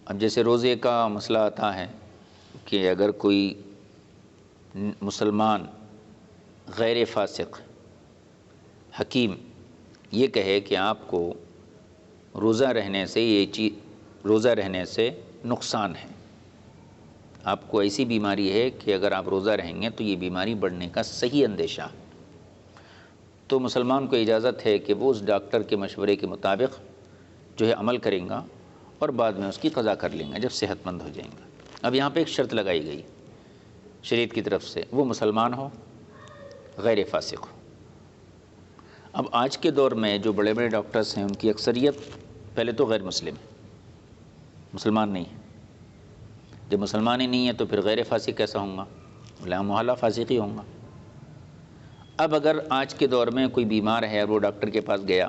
اب جیسے روزے کا مسئلہ آتا ہے کہ اگر کوئی مسلمان غیر فاسق حکیم یہ کہے کہ آپ کو روزہ رہنے سے نقصان ہے، آپ کو ایسی بیماری ہے کہ اگر آپ روزہ رہیں گے تو یہ بیماری بڑھنے کا صحیح اندیشہ، تو مسلمان کو اجازت ہے کہ وہ اس ڈاکٹر کے مشورے کے مطابق جو ہے عمل کریں گا اور بعد میں اس کی قضا کر لیں گا جب صحت مند ہو جائیں گا۔ اب یہاں پہ ایک شرط لگائی گئی شریعت کی طرف سے، وہ مسلمان ہو، غیر فاسق ہو۔ اب آج کے دور میں جو بڑے بڑے ڈاکٹرز ہیں ان کی اکثریت پہلے تو غیر مسلم ہے، مسلمان نہیں ہے۔ جب مسلمان ہی نہیں ہے تو پھر غیر فاسق کیسا ہوں گا؟ لا محالہ فاسق ہی ہوں گا۔ اب اگر آج کے دور میں کوئی بیمار ہے اور وہ ڈاکٹر کے پاس گیا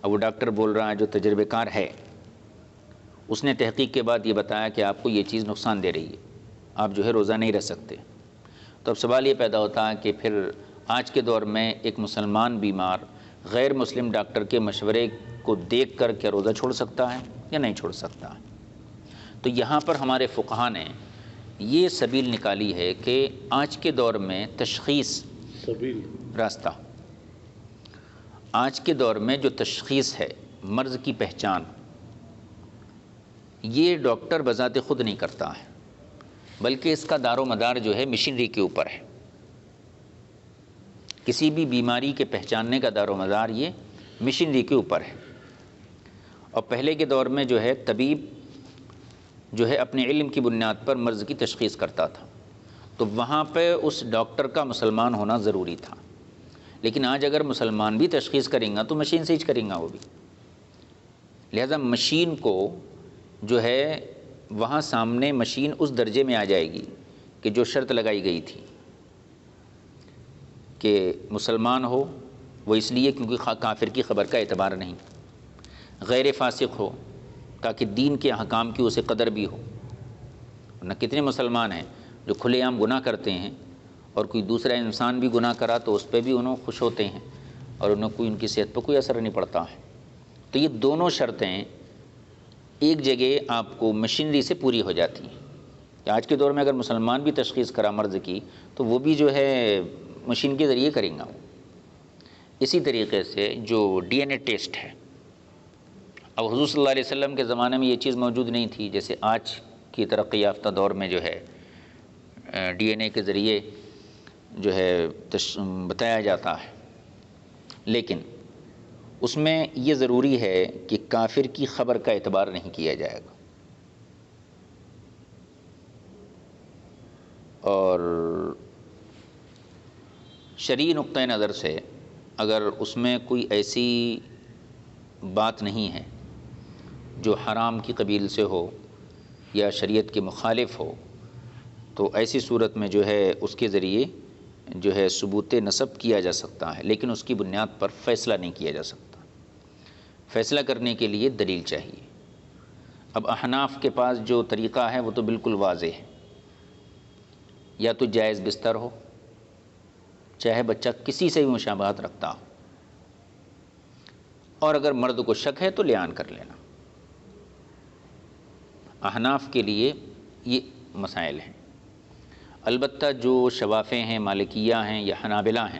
اب وہ ڈاکٹر بول رہا ہے جو تجربے کار ہے، اس نے تحقیق کے بعد یہ بتایا کہ آپ کو یہ چیز نقصان دے رہی ہے، آپ جو ہے روزہ نہیں رہ سکتے. تو اب سوال یہ پیدا ہوتا ہے کہ پھر آج کے دور میں ایک مسلمان بیمار غیر مسلم ڈاکٹر کے مشورے کو دیکھ کر کیا روزہ چھوڑ سکتا ہے یا نہیں چھوڑ سکتا ہے؟ تو یہاں پر ہمارے فقہا نے یہ سبیل نکالی ہے کہ آج کے دور میں تشخیص سبیل راستہ، آج کے دور میں جو تشخیص ہے، مرض کی پہچان، یہ ڈاکٹر بذات خود نہیں کرتا ہے، بلکہ اس کا دار و مدار جو ہے مشینری کے اوپر ہے. کسی بھی بیماری کے پہچاننے کا دار و مدار یہ مشینری کے اوپر ہے. اور پہلے کے دور میں جو ہے طبیب جو ہے اپنے علم کی بنیاد پر مرض کی تشخیص کرتا تھا، تو وہاں پہ اس ڈاکٹر کا مسلمان ہونا ضروری تھا. لیکن آج اگر مسلمان بھی تشخیص کریں گا تو مشین سے ہی کریں گا وہ بھی. لہذا مشین کو جو ہے وہاں سامنے مشین اس درجے میں آ جائے گی کہ جو شرط لگائی گئی تھی کہ مسلمان ہو، وہ اس لیے کیونکہ کافر کی خبر کا اعتبار نہیں، غیر فاسق ہو تاکہ دین کے احکام کی اسے قدر بھی ہو. نہ کتنے مسلمان ہیں جو کھلے عام گناہ کرتے ہیں، اور کوئی دوسرا انسان بھی گناہ کرا تو اس پہ بھی انہوں خوش ہوتے ہیں اور انہیں کوئی ان کی صحت پہ کوئی اثر نہیں پڑتا ہے. تو یہ دونوں شرطیں ایک جگہ آپ کو مشینری سے پوری ہو جاتی ہیں. کہ آج کے دور میں اگر مسلمان بھی تشخیص کرا مرض کی تو وہ بھی جو ہے مشین کے ذریعے کریں گا. اسی طریقے سے جو ڈی این اے ٹیسٹ ہے، اب حضور صلی اللہ علیہ وسلم کے زمانے میں یہ چیز موجود نہیں تھی، جیسے آج کی ترقی یافتہ دور میں جو ہے ڈی این اے کے ذریعے جو ہے بتایا جاتا ہے. لیکن اس میں یہ ضروری ہے کہ کافر کی خبر کا اعتبار نہیں کیا جائے گا، اور شرعی نقطۂ نظر سے اگر اس میں کوئی ایسی بات نہیں ہے جو حرام کی قبیل سے ہو یا شریعت کے مخالف ہو، تو ایسی صورت میں جو ہے اس کے ذریعے جو ہے ثبوت نسب کیا جا سکتا ہے، لیکن اس کی بنیاد پر فیصلہ نہیں کیا جا سکتا. فیصلہ کرنے کے لیے دلیل چاہیے. اب احناف کے پاس جو طریقہ ہے وہ تو بالکل واضح ہے، یا تو جائز بستر ہو، چاہے بچہ کسی سے بھی مشابہت رکھتا ہو، اور اگر مرد کو شک ہے تو لیان کر لینا. احناف کے لیے یہ مسائل ہیں. البتہ جو شوافع ہیں، مالکیہ ہیں یا حنابلہ ہیں،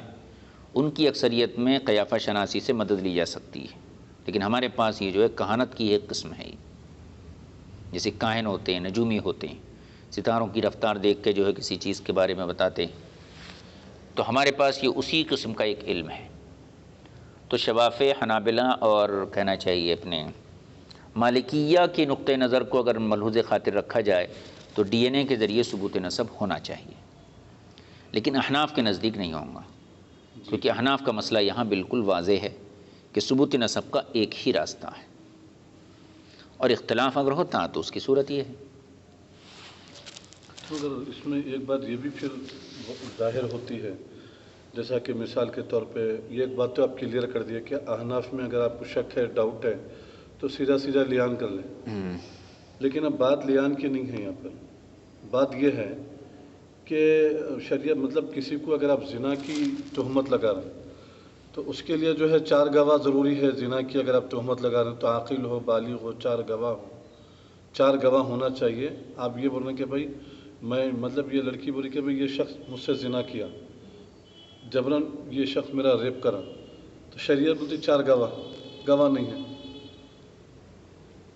ان کی اکثریت میں قیافہ شناسی سے مدد لی جا سکتی ہے. لیکن ہمارے پاس یہ جو ہے کہانت کی ایک قسم ہے، جیسے کاہن ہوتے ہیں، نجومی ہوتے ہیں، ستاروں کی رفتار دیکھ کے جو ہے کسی چیز کے بارے میں بتاتے ہیں، تو ہمارے پاس یہ اسی قسم کا ایک علم ہے. تو شوافع، حنابلہ اور کہنا چاہیے اپنے مالکیہ کے نقطہ نظر کو اگر ملحوظ خاطر رکھا جائے تو ڈی این اے کے ذریعے ثبوت نسب ہونا چاہیے. لیکن احناف کے نزدیک نہیں ہوں گا، کیونکہ احناف کا مسئلہ یہاں بالکل واضح ہے کہ ثبوت نسب کا ایک ہی راستہ ہے، اور اختلاف اگر ہوتا تو اس کی صورت یہ ہے. تو اگر اس میں ایک بات یہ بھی پھر ظاہر ہوتی ہے، جیسا کہ مثال کے طور پہ یہ ایک بات تو آپ کلیئر کر دیا کہ احناف میں اگر آپ کو شک ہے، ڈاؤٹ ہے، تو سیدھا سیدھا لیان کر لیں. لیکن اب بات لیان کی نہیں ہے، یہاں پر بات یہ ہے کہ شریعت مطلب کسی کو اگر آپ زنا کی تہمت لگا رہے ہیں تو اس کے لیے جو ہے 4 گواہ ضروری ہے. زنا کی اگر آپ تہمت لگا رہے ہیں تو عاقل ہو، بالغ ہو، 4 گواہ ہو، 4 گواہ ہونا چاہیے. آپ یہ بول رہے ہیں کہ بھائی میں مطلب یہ لڑکی بولی کہ بھائی یہ شخص مجھ سے زنا کیا، جبراً یہ شخص میرا ریپ کرا، تو شریعت بولتی 4 گواہ نہیں ہے.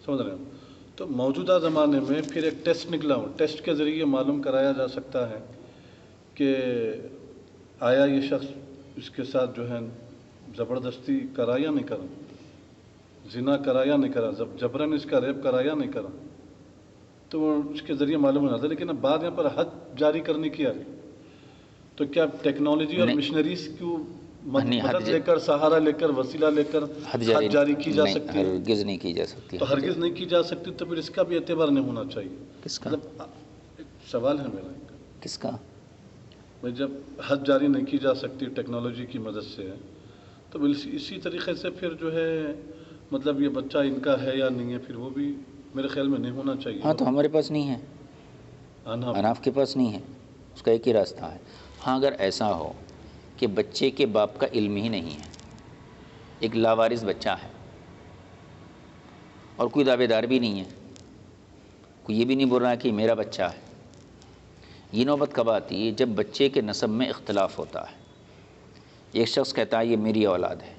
سمجھ رہے ہیں؟ تو موجودہ زمانے میں پھر ایک ٹیسٹ نکلا ہو، ٹیسٹ کے ذریعے معلوم کرایا جا سکتا ہے کہ آیا یہ شخص اس کے ساتھ جو ہے زبردستی کرا یا نہیں کرا، زنا کرا یا نہیں کرا، جبراً اس کا ریپ کرا یا نہیں کرا، تو وہ اس کے ذریعے معلوم ہو جاتا ہے. لیکن اب بات یہاں پر حد جاری کرنے کی آ رہی، تو کیا ٹیکنالوجی اور مشنریز کو مدد لے کر، سہارا لے کر، وسیلہ لے کر حد جاری کی جا سکتی ہے؟ ہرگز نہیں کی جا سکتی. تو ہرگز نہیں کی جا سکتی، تو پھر اس کا بھی اعتبار نہیں ہونا چاہیے. کس کا مطلب ایک سوال ہے میرا، کس کا؟ میں جب حد جاری نہیں کی جا سکتی ٹیکنالوجی کی مدد سے، تو اسی طریقے سے پھر جو ہے مطلب یہ بچہ ان کا ہے یا نہیں ہے، پھر وہ بھی میرے خیال میں نہیں ہونا چاہیے. ہاں تو ہمارے پاس نہیں ہے، اناف کے پاس نہیں ہے، اس کا ایک ہی راستہ ہے. ہاں اگر ایسا ہو کہ بچے کے باپ کا علم ہی نہیں ہے، ایک لاوارث بچہ ہے اور کوئی دعوے دار بھی نہیں ہے، کوئی یہ بھی نہیں بول رہا کہ میرا بچہ ہے. یہ نوبت کب آتی ہے؟ جب بچے کے نسب میں اختلاف ہوتا ہے. ایک شخص کہتا ہے یہ میری اولاد ہے،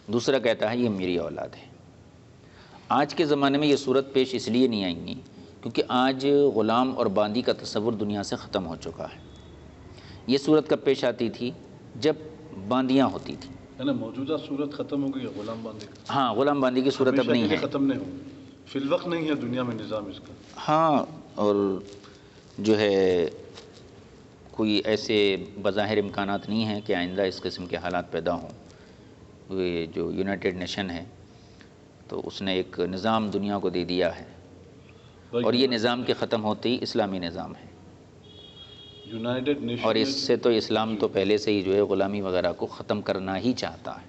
دوسرا کہتا ہے یہ میری اولاد ہے. آج کے زمانے میں یہ صورت پیش اس لیے نہیں آئیں گی کیونکہ آج غلام اور باندی کا تصور دنیا سے ختم ہو چکا ہے. یہ صورت کب پیش آتی تھی؟ جب باندیاں ہوتی تھیں. یعنی موجودہ صورت ختم ہو گئی ہے غلام باندی کا. ہاں غلام باندی کی صورت اب ہمیشہ کے نہیں لیے ہے. ختم نہیں ہوگی، فی الوقت نہیں ہے دنیا میں نظام اس کا. ہاں اور جو ہے کوئی ایسے بظاہر امکانات نہیں ہیں کہ آئندہ اس قسم کے حالات پیدا ہوں. یہ جو یونائٹڈ نیشن ہے تو اس نے ایک نظام دنیا کو دے دیا ہے اور یہ نظام کے ختم ہوتے ہی اسلامی نظام ہے. یونائٹڈ نیشن اور اس سے تو اسلام تو پہلے سے ہی جو ہے غلامی وغیرہ کو ختم کرنا ہی چاہتا ہے.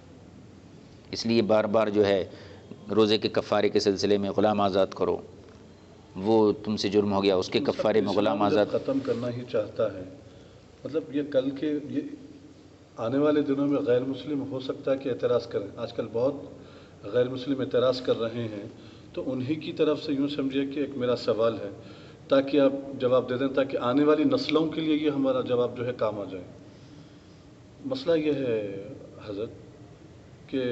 اس لیے بار بار جو ہے روزے کے کفارے کے سلسلے میں غلام آزاد کرو، وہ تم سے جرم ہو گیا، اس کے کفارے میں غلام آزاد. ختم کرنا ہی چاہتا ہے، مطلب یہ کل کے یہ آنے والے دنوں میں غیر مسلم ہو سکتا ہے کہ اعتراض کریں. آج کل بہت غیر مسلم اعتراض کر رہے ہیں، تو انہی کی طرف سے یوں سمجھیے کہ ایک میرا سوال ہے تاکہ آپ جواب دے دیں، تاکہ آنے والی نسلوں کے لیے یہ ہمارا جواب جو ہے کام آ جائے. مسئلہ یہ ہے حضرت کہ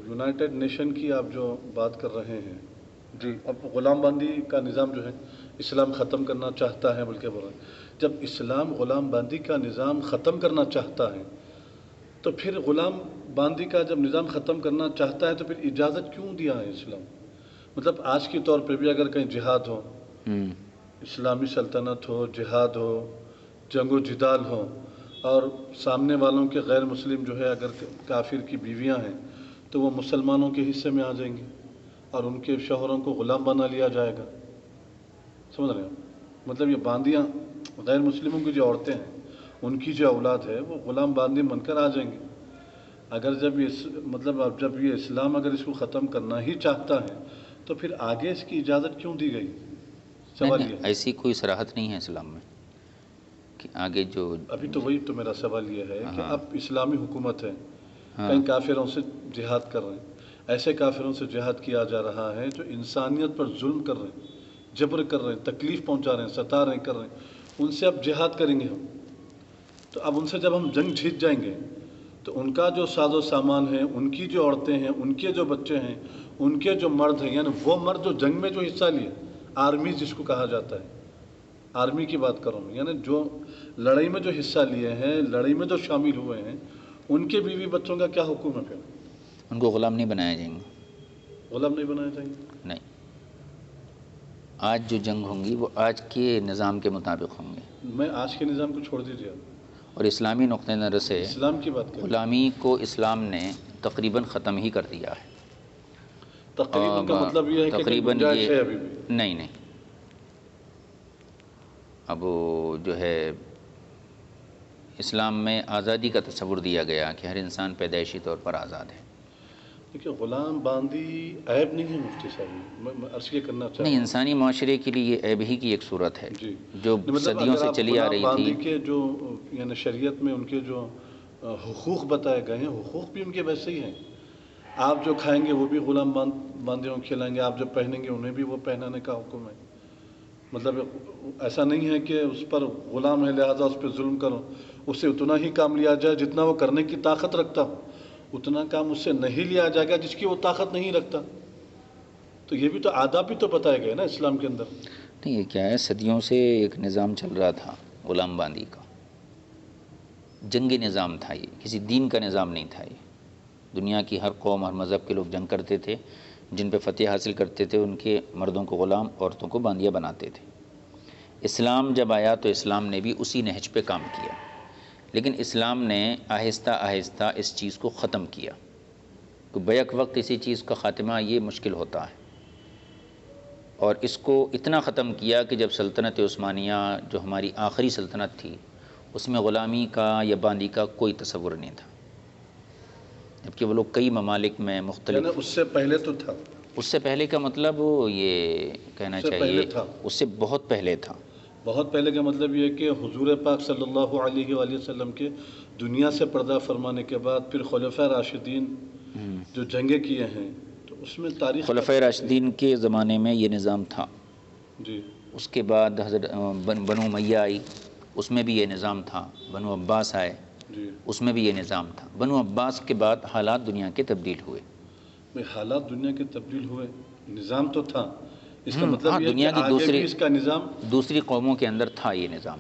یونائٹڈ نیشن کی آپ جو بات کر رہے ہیں، جی اب غلام باندی کا نظام جو ہے اسلام ختم کرنا چاہتا ہے بلکہ بول رہے ہیں. جب اسلام غلام باندی کا نظام ختم کرنا چاہتا ہے تو پھر غلام باندی کا جب نظام ختم کرنا چاہتا ہے تو پھر اجازت کیوں دیا ہے اسلام؟ مطلب آج کے طور پہ بھی اگر کہیں جہاد ہو، اسلامی سلطنت ہو، جہاد ہو، جنگ و جدال ہو، اور سامنے والوں کے غیر مسلم جو ہے اگر کافر کی بیویاں ہیں تو وہ مسلمانوں کے حصے میں آ جائیں گے اور ان کے شوہروں کو غلام بنا لیا جائے گا. سمجھ رہے ہیں؟ مطلب یہ باندیاں غیر مسلموں کی جو عورتیں ہیں ان کی جو اولاد ہے وہ غلام باندی بن کر آ جائیں گے. اگر جب یہ مطلب اب جب یہ اسلام اگر اس کو ختم کرنا ہی چاہتا ہے تو پھر آگے اس کی اجازت کیوں دی گئی؟ سوال یہ ہے. ایسی کوئی صراحت نہیں ہے اسلام میں کہ آگے جو ابھی تو وہی تو میرا سوال یہ ہے کہ اب اسلامی حکومت ہے، ہاں کئی کافروں سے جہاد کر رہے ہیں، ایسے کافروں سے جہاد کیا جا رہا ہے جو انسانیت پر ظلم کر رہے ہیں، جبر کر رہے ہیں، تکلیف پہنچا رہے ہیں، ستا رہے ہیں، کر رہے ہیں. ان سے اب جہاد کریں گے ہم. تو اب ان سے جب ہم جنگ جیت جائیں گے تو ان کا جو ساز و سامان ہے، ان کی جو عورتیں ہیں، ان کے جو بچے ہیں، ان کے جو مرد ہیں، یعنی وہ مرد جو جنگ میں جو حصہ لیے، آرمی جس کو کہا جاتا ہے، آرمی کی بات کروں میں، یعنی جو لڑائی میں جو حصہ لیے ہیں، لڑائی میں جو شامل ہوئے ہیں، ان کے بیوی بچوں کا کیا حکم ہے؟ پھر ان کو غلام نہیں بنایا جائیں گے. غلام نہیں بنایا جائیں گے؟ نہیں، آج جو جنگ ہوں گی وہ آج کے نظام کے مطابق ہوں گے. میں آج کے نظام کو چھوڑ دیجیے اور اسلامی نقطۂ نظر سے اسلام کی بات کریں. غلامی کو اسلام نے تقریباً ختم ہی کر دیا ہے. تقریباً کا مطلب یہ ہے کہ تقریباً گنجائش ہے ابھی بھی؟ نہیں، اب جو ہے اسلام میں آزادی کا تصور دیا گیا کہ ہر انسان پیدائشی طور پر آزاد ہے. دیکھیے غلام باندی عیب نہیں ہے مفتی صاحب، میں عرض یہ کرنا چاہتا ہوں. نہیں، انسانی معاشرے کے لیے یہ عیب ہی کی ایک صورت ہے جی جو مطلب صدیوں سے چلی آ رہی باندی تھی. کے جو یعنی شریعت میں ان کے جو حقوق بتائے گئے ہیں، حقوق بھی ان کے ویسے ہی ہیں. آپ جو کھائیں گے وہ بھی غلام باندیوں کھلائیں گے، آپ جو پہنیں گے انہیں بھی وہ پہنانے کا حکم ہے. مطلب ایسا نہیں ہے کہ اس پر غلام ہے لہذا اس پہ ظلم کرو، اس سے اتنا ہی کام لیا جائے جتنا وہ کرنے کی طاقت رکھتا ہو، اتنا کام اس سے نہیں لیا جائے گا جس کی وہ طاقت نہیں رکھتا. تو یہ بھی تو آداب بھی تو بتائے گئے نا اسلام کے اندر. نہیں، یہ کیا ہے، صدیوں سے ایک نظام چل رہا تھا غلام باندی کا، جنگی نظام تھا، یہ کسی دین کا نظام نہیں تھا. یہ دنیا کی ہر قوم ہر مذہب کے لوگ جنگ کرتے تھے، جن پہ فتح حاصل کرتے تھے ان کے مردوں کو غلام، عورتوں کو باندیاں بناتے تھے. اسلام جب آیا تو اسلام نے بھی اسی نہج پہ کام کیا، لیکن اسلام نے آہستہ آہستہ اس چیز کو ختم کیا. تو بیک وقت اسی چیز کا خاتمہ یہ مشکل ہوتا ہے، اور اس کو اتنا ختم کیا کہ جب سلطنت عثمانیہ جو ہماری آخری سلطنت تھی اس میں غلامی کا یا باندی کا کوئی تصور نہیں تھا. جبکہ وہ لوگ کئی ممالک میں مختلف. یعنی اس سے پہلے تو تھا. اس سے پہلے کا مطلب یہ کہنا چاہیے اس سے بہت پہلے تھا. بہت پہلے کا مطلب یہ کہ حضور پاک صلی اللہ علیہ وآلہ وسلم کے دنیا سے پردہ فرمانے کے بعد پھر خلفاء راشدین جو جنگیں کیے ہیں تو اس میں تاریخ خلفاء راشدین کے زمانے میں یہ نظام تھا. جی. اس کے بعد حضرت بنو امیہ آئی، اس میں بھی یہ نظام تھا. بنو عباس آئے، جی. اس میں بھی یہ نظام تھا. بنو عباس کے بعد حالات دنیا کے تبدیل ہوئے. حالات دنیا کے تبدیل ہوئے، نظام تو تھا. اس کا مطلب یہ دنیا کہ کی آگے بھی اس کا نظام دوسری قوموں کے اندر تھا یہ نظام،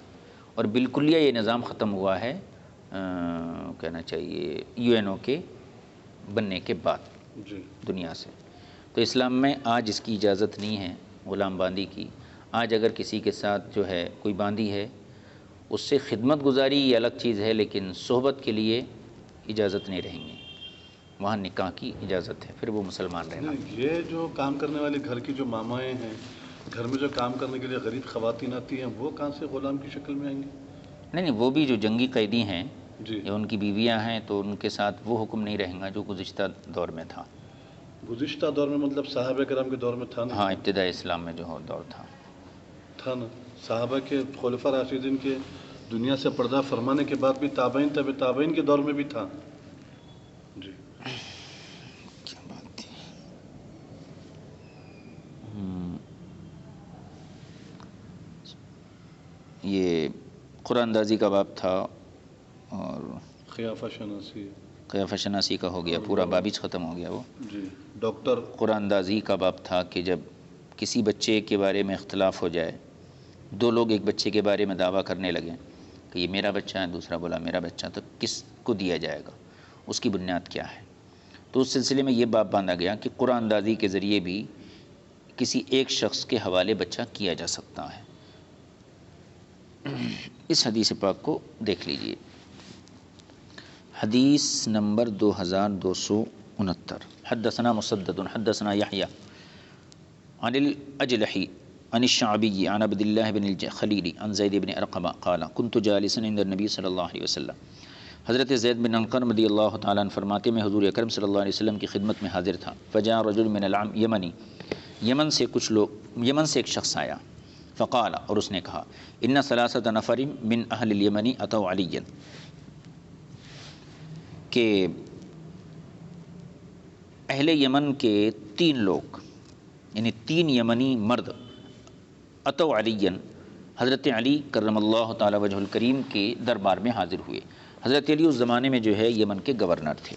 اور بالکلیہ یہ نظام ختم ہوا ہے کہنا چاہیے UN کے بننے کے بعد جی. دنیا سے. تو اسلام میں آج اس کی اجازت نہیں ہے غلام باندی کی. آج اگر کسی کے ساتھ جو ہے کوئی باندی ہے، اس سے خدمت گزاری یہ الگ چیز ہے، لیکن صحبت کے لیے اجازت نہیں رہیں گی. وہاں نکاح کی اجازت ہے، پھر وہ مسلمان رہنا. یہ جو کام کرنے والے گھر کی جو مامائیں ہیں، گھر میں جو کام کرنے کے لیے غریب خواتین آتی ہیں، وہ کہاں سے غلام کی شکل میں آئیں گی؟ نہیں، وہ بھی جو جنگی قیدی ہیں جی. یا ان کی بیویاں ہیں تو ان کے ساتھ وہ حکم نہیں رہیں گا جو گزشتہ دور میں تھا. گزشتہ دور میں مطلب صحابہ کرام کے دور میں تھا نا؟ ہاں، ابتدائی اسلام میں جو دور تھا نا. صحابہ کے خلفاء راشدین کے دنیا سے پردہ فرمانے کے بعد بھی تابعین تابعین کے دور میں بھی تھا. جی. کیا بات تھی. یہ قرآن اندازی کا باب تھا اور قیافہ شناسی کا ہو گیا، پورا بابیچ ختم ہو گیا وہ. جی. ڈاکٹر قرآن اندازی کا باب تھا کہ جب کسی بچے کے بارے میں اختلاف ہو جائے، دو لوگ ایک بچے کے بارے میں دعویٰ کرنے لگیں کہ یہ میرا بچہ ہے، دوسرا بولا میرا بچہ، تو کس کو دیا جائے گا، اس کی بنیاد کیا ہے. تو اس سلسلے میں یہ باب باندھا گیا کہ قرآن اندازی کے ذریعے بھی کسی ایک شخص کے حوالے بچہ کیا جا سکتا ہے. اس حدیث پاک کو دیکھ لیجئے. حدیث نمبر 2269. حدثنا مسدد حدثنا یحییٰ عن الاجلحی عن الشعبی عن عبد اللہ بن الخلیل عن زید بن ارقم قال كنت جالسا عند النبی صلی اللہ علیہ وسلم. حضرت زید بن ارقم رضی اللہ تعالیٰ عنہ فرماتے میں حضور اکرم صلی اللہ علیہ وسلم کی خدمت میں حاضر تھا. فجاء رجل من یمنی، یمن سے ایک شخص آیا. فقال، اور اس نے کہا، ان ثلاثۃ نفر من اہل الیمن اتوا علیا، کہ اہل یمن کے 3 لوگ یعنی 3 یمنی مرد اتوا علیا، حضرت علی کرم اللہ تعالی وجہ الکریم کے دربار میں حاضر ہوئے. حضرت علی اس زمانے میں جو ہے یمن کے گورنر تھے.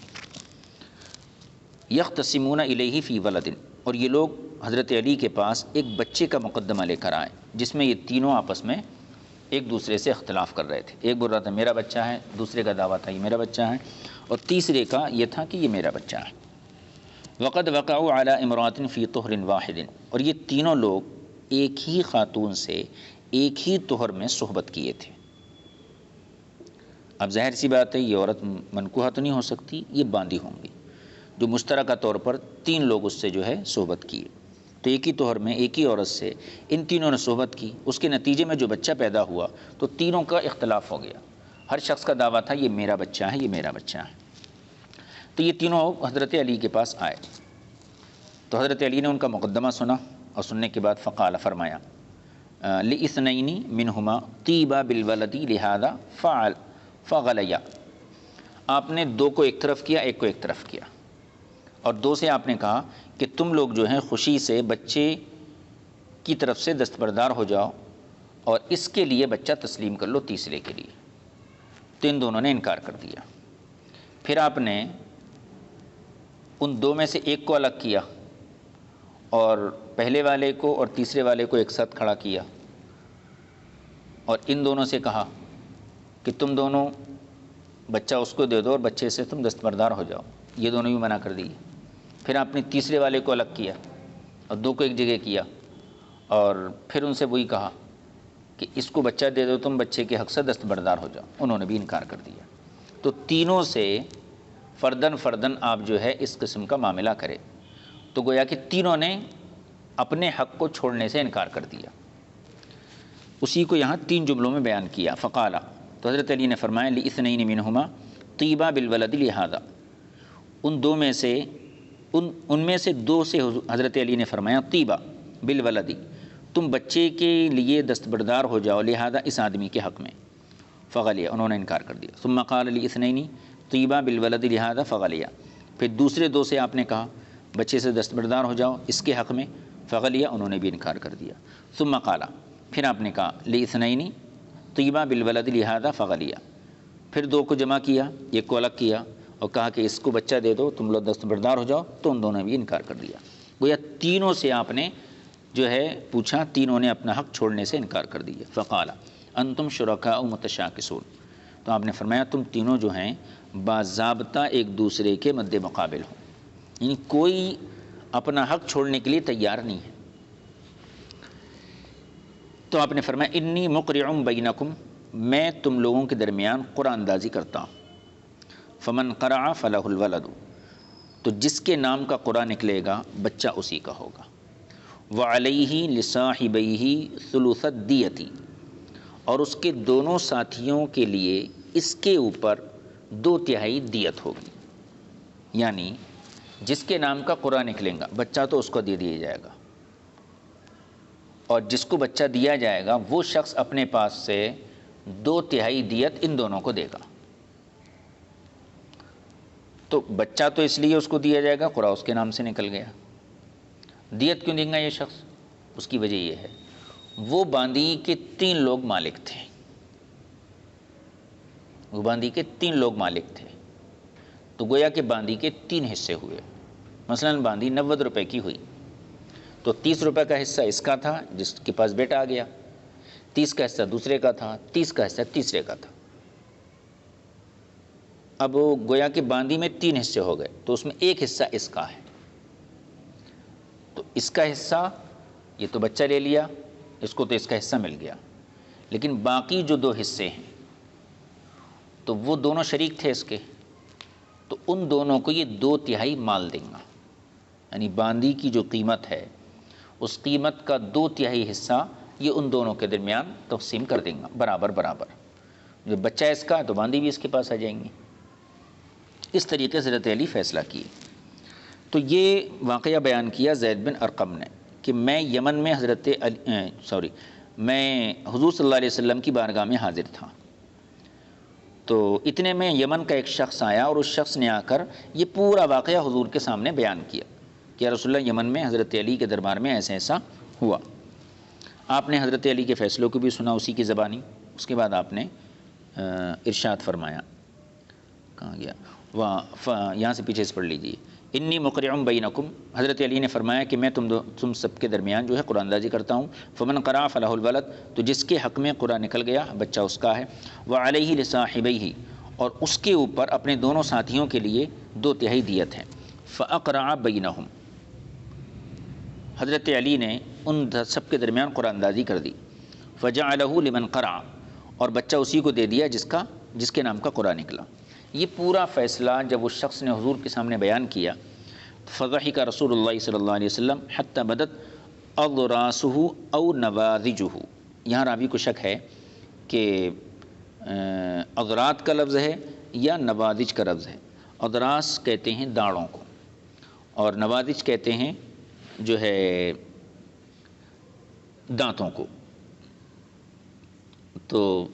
یختصمون الیہ فی ولد، اور یہ لوگ حضرت علی کے پاس ایک بچے کا مقدمہ لے کر آئے جس میں یہ تینوں آپس میں ایک دوسرے سے اختلاف کر رہے تھے. ایک بول رہا تھا میرا بچہ ہے، دوسرے کا دعویٰ تھا یہ میرا بچہ ہے، اور تیسرے کا یہ تھا کہ یہ میرا بچہ ہے. وقد وقعوا علی امرأۃ فی طہر واحد، اور یہ تینوں لوگ ایک ہی خاتون سے ایک ہی طہر میں صحبت کیے تھے. اب ظاہر سی بات ہے یہ عورت منکوحہ تو نہیں ہو سکتی، یہ باندھی ہوں گی جو مشترکہ طور پر 3 لوگ اس سے جو ہے صحبت کیے. تو ایک ہی طہر میں ایک ہی عورت سے ان تینوں نے صحبت کی. اس کے نتیجے میں جو بچہ پیدا ہوا تو تینوں کا اختلاف ہو گیا. ہر شخص کا دعویٰ تھا یہ میرا بچہ ہے، یہ میرا بچہ ہے. تو یہ تینوں حضرت علی کے پاس آئے. تو حضرت علی نے ان کا مقدمہ سنا، اور سننے کے بعد فقال، فرمایا، لِإِثْنَيْنِ مِنْهُمَا طِيبَ بِالْوَلَدِ لِهَذَا فَغَلَيَا، آپ نے 2 کو ایک طرف کیا، ایک کو ایک طرف کیا، اور 2 سے آپ نے کہا کہ تم لوگ جو ہیں خوشی سے بچے کی طرف سے دستبردار ہو جاؤ اور اس کے لیے بچہ تسلیم کر لو تیسرے کے لیے. تو ان دونوں نے انکار کر دیا. پھر آپ نے ان 2 میں سے ایک کو الگ کیا اور پہلے والے کو اور تیسرے والے کو ایک ساتھ کھڑا کیا، اور ان دونوں سے کہا کہ تم دونوں بچہ اس کو دے دو اور بچے سے تم دستبردار ہو جاؤ. یہ دونوں بھی منع کر دیے. پھر آپ نے تیسرے والے کو الگ کیا اور 2 کو ایک جگہ کیا، اور پھر ان سے وہی کہا کہ اس کو بچہ دے دو تم، بچے کے حق سے دستبردار ہو جاؤ. انہوں نے بھی انکار کر دیا. تو تینوں سے فردن آپ جو ہے اس قسم کا معاملہ کرے. تو گویا کہ تینوں نے اپنے حق کو چھوڑنے سے انکار کر دیا. اسی کو یہاں 3 جملوں میں بیان کیا. فقالا، تو حضرت علی نے فرمایا، لِإِثْنَيْنِ مِنْهُمَا طِيبَ بِالْوَلَدِ لِهَذَا، ان میں سے دو سے حضرت علی نے فرمایا طیبہ بالولدی، تم بچے کے لیے دستبردار ہو جاؤ لہذا اس آدمی کے حق میں، فغلیہ، انہوں نے انکار کر دیا۔ ثم قال لاثنین طیبہ بالولد لہذا فغلیہ، پھر دوسرے دو سے آپ نے کہا بچے سے دستبردار ہو جاؤ اس کے حق میں، فغلیہ، انہوں نے بھی انکار کر دیا۔ ثم قال، پھر آپ نے کہا لاثنین طیبہ بالولد لہذا فغلیہ، پھر دو کو جمع کیا، ایک کو الگ کیا اور کہا کہ اس کو بچہ دے دو تم لوگ دستبردار ہو جاؤ، تو ان دونوں نے بھی انکار کر دیا۔ گویا تینوں سے آپ نے جو ہے پوچھا، تینوں نے اپنا حق چھوڑنے سے انکار کر دیا۔ فقال انتم شرکاء متشاکسون، تو آپ نے فرمایا تم تینوں جو ہیں باضابطہ ایک دوسرے کے مد مقابل ہو، یعنی کوئی اپنا حق چھوڑنے کے لیے تیار نہیں ہے۔ تو آپ نے فرمایا انی مقرع بینکم، میں تم لوگوں کے درمیان قرآن اندازی کرتا ہوں، فمن قرع فلہ الولد، تو جس کے نام کا قرآن نکلے گا بچہ اسی کا ہوگا، وعلیہ لصاحبیہ ثلث الدیۃ، اور اس کے دونوں ساتھیوں کے لیے اس کے اوپر 2/3 دیت ہوگی، یعنی جس کے نام کا قرآن نکلے گا بچہ تو اس کو دے دیا جائے گا، اور جس کو بچہ دیا جائے گا وہ شخص اپنے پاس سے 2/3 دیت ان دونوں کو دے گا۔ تو بچہ تو اس لیے اس کو دیا جائے گا، قرآن اس کے نام سے نکل گیا، دیت کیوں دیں گا یہ شخص؟ اس کی وجہ یہ ہے وہ باندی کے 3 لوگ مالک تھے، وہ باندی کے 3 لوگ مالک تھے، تو گویا کہ باندی کے 3 حصے ہوئے۔ مثلا باندی 90 روپے کی ہوئی تو 30 روپے کا حصہ اس کا تھا جس کے پاس بیٹا آ گیا، 30 کا حصہ دوسرے کا تھا، 30 کا حصہ تیسرے کا تھا۔ اب گویا کہ باندی میں 3 حصے ہو گئے تو اس میں ایک حصہ اس کا ہے، تو اس کا حصہ یہ تو بچہ لے لیا، اس کو تو اس کا حصہ مل گیا، لیکن باقی جو 2 حصے ہیں تو وہ دونوں شریک تھے اس کے، تو ان دونوں کو یہ 2/3 مال دیں گا، یعنی باندی کی جو قیمت ہے اس قیمت کا 2/3 حصہ یہ ان دونوں کے درمیان تقسیم کر دیں گا برابر برابر، جو بچہ اس کا تو باندی بھی اس کے پاس آ جائیں گی۔ اس طریقے سے حضرت علی فیصلہ کیے۔ تو یہ واقعہ بیان کیا زید بن ارقم نے کہ میں یمن میں میں حضور صلی اللہ علیہ وسلم کی بارگاہ میں حاضر تھا، تو اتنے میں یمن کا ایک شخص آیا اور اس شخص نے آ کر یہ پورا واقعہ حضور کے سامنے بیان کیا کہ یا رسول اللہ یمن میں حضرت علی کے دربار میں ایسا ایسا ہوا۔ آپ نے حضرت علی کے فیصلوں کو بھی سنا اسی کی زبانی، اس کے بعد آپ نے ارشاد فرمایا، کہاں گیا یہاں سے پیچھے سے پڑھ لیجیے، انی مقرع بینکم، حضرت علی نے فرمایا کہ میں تم سب کے درمیان جو ہے قرآن اندازی کرتا ہوں، فمن قرع فلہ الولد، تو جس کے حق میں قرآن نکل گیا بچہ اس کا ہے، وعلیہ لصاحبیہ، اور اس کے اوپر اپنے دونوں ساتھیوں کے لیے 2/3 دیت ہے، فاقرع بینہم، حضرت علی نے ان سب کے درمیان قرآن اندازی کر دی، فجعلہ لمن قرع، اور بچہ اسی کو دے دیا جس کے نام کا قرآن نکلا۔ یہ پورا فیصلہ جب اس شخص نے حضور کے سامنے بیان کیا، فضحک رسول اللہ صلی اللہ علیہ وسلم حتی بدت اضراسہ او نواذجہ، یہاں راوی کو شک ہے کہ اضرات کا لفظ ہے یا نوازج کا لفظ ہے۔ اضراس کہتے ہیں داڑھوں کو اور نوازج کہتے ہیں جو ہے دانتوں کو۔ تو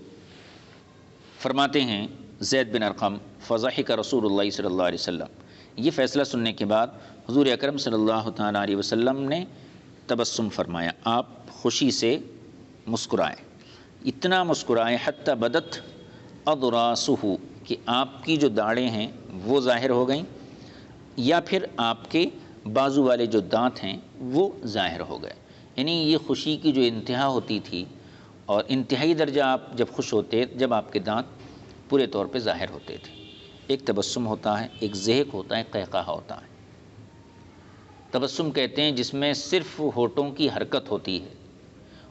فرماتے ہیں زید بن ارقم فضحک رسول اللہ صلی اللہ علیہ وسلم، یہ فیصلہ سننے کے بعد حضور اکرم صلی اللہ تعالیٰ علیہ وسلم نے تبسم فرمایا، آپ خوشی سے مسکرائے، اتنا مسکرائے حتی بدت اضراسہ، کہ آپ کی جو داڑھیں ہیں وہ ظاہر ہو گئیں، یا پھر آپ کے بازو والے جو دانت ہیں وہ ظاہر ہو گئے، یعنی یہ خوشی کی جو انتہا ہوتی تھی، اور انتہائی درجہ آپ جب خوش ہوتے جب آپ کے دانت پورے طور پہ ظاہر ہوتے تھے۔ ایک تبسم ہوتا ہے، ایک ضحک ہوتا ہے، قہقہہ ہوتا ہے۔ تبسم کہتے ہیں جس میں صرف ہونٹوں کی حرکت ہوتی ہے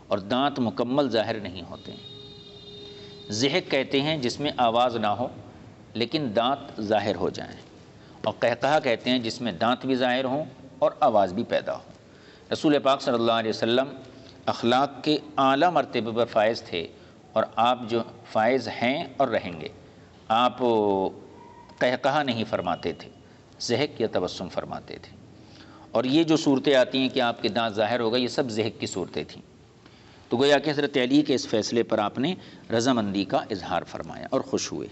اور دانت مکمل ظاہر نہیں ہوتے ہیں۔ ضحک کہتے ہیں جس میں آواز نہ ہو لیکن دانت ظاہر ہو جائیں، اور قہقہہ کہتے ہیں جس میں دانت بھی ظاہر ہوں اور آواز بھی پیدا ہو۔ رسول پاک صلی اللہ علیہ وسلم اخلاق کے اعلیٰ مرتبے پر فائز تھے، اور آپ جو فائز ہیں اور رہیں گے، آپ قہقہہ نہیں فرماتے تھے، ضحک یا تبسم فرماتے تھے، اور یہ جو صورتیں آتی ہیں کہ آپ کے دانت ظاہر ہوگا، یہ سب ضحک کی صورتیں تھیں۔ تو گویا کہ حضرت علی کے اس فیصلے پر آپ نے رضامندی کا اظہار فرمایا اور خوش ہوئے۔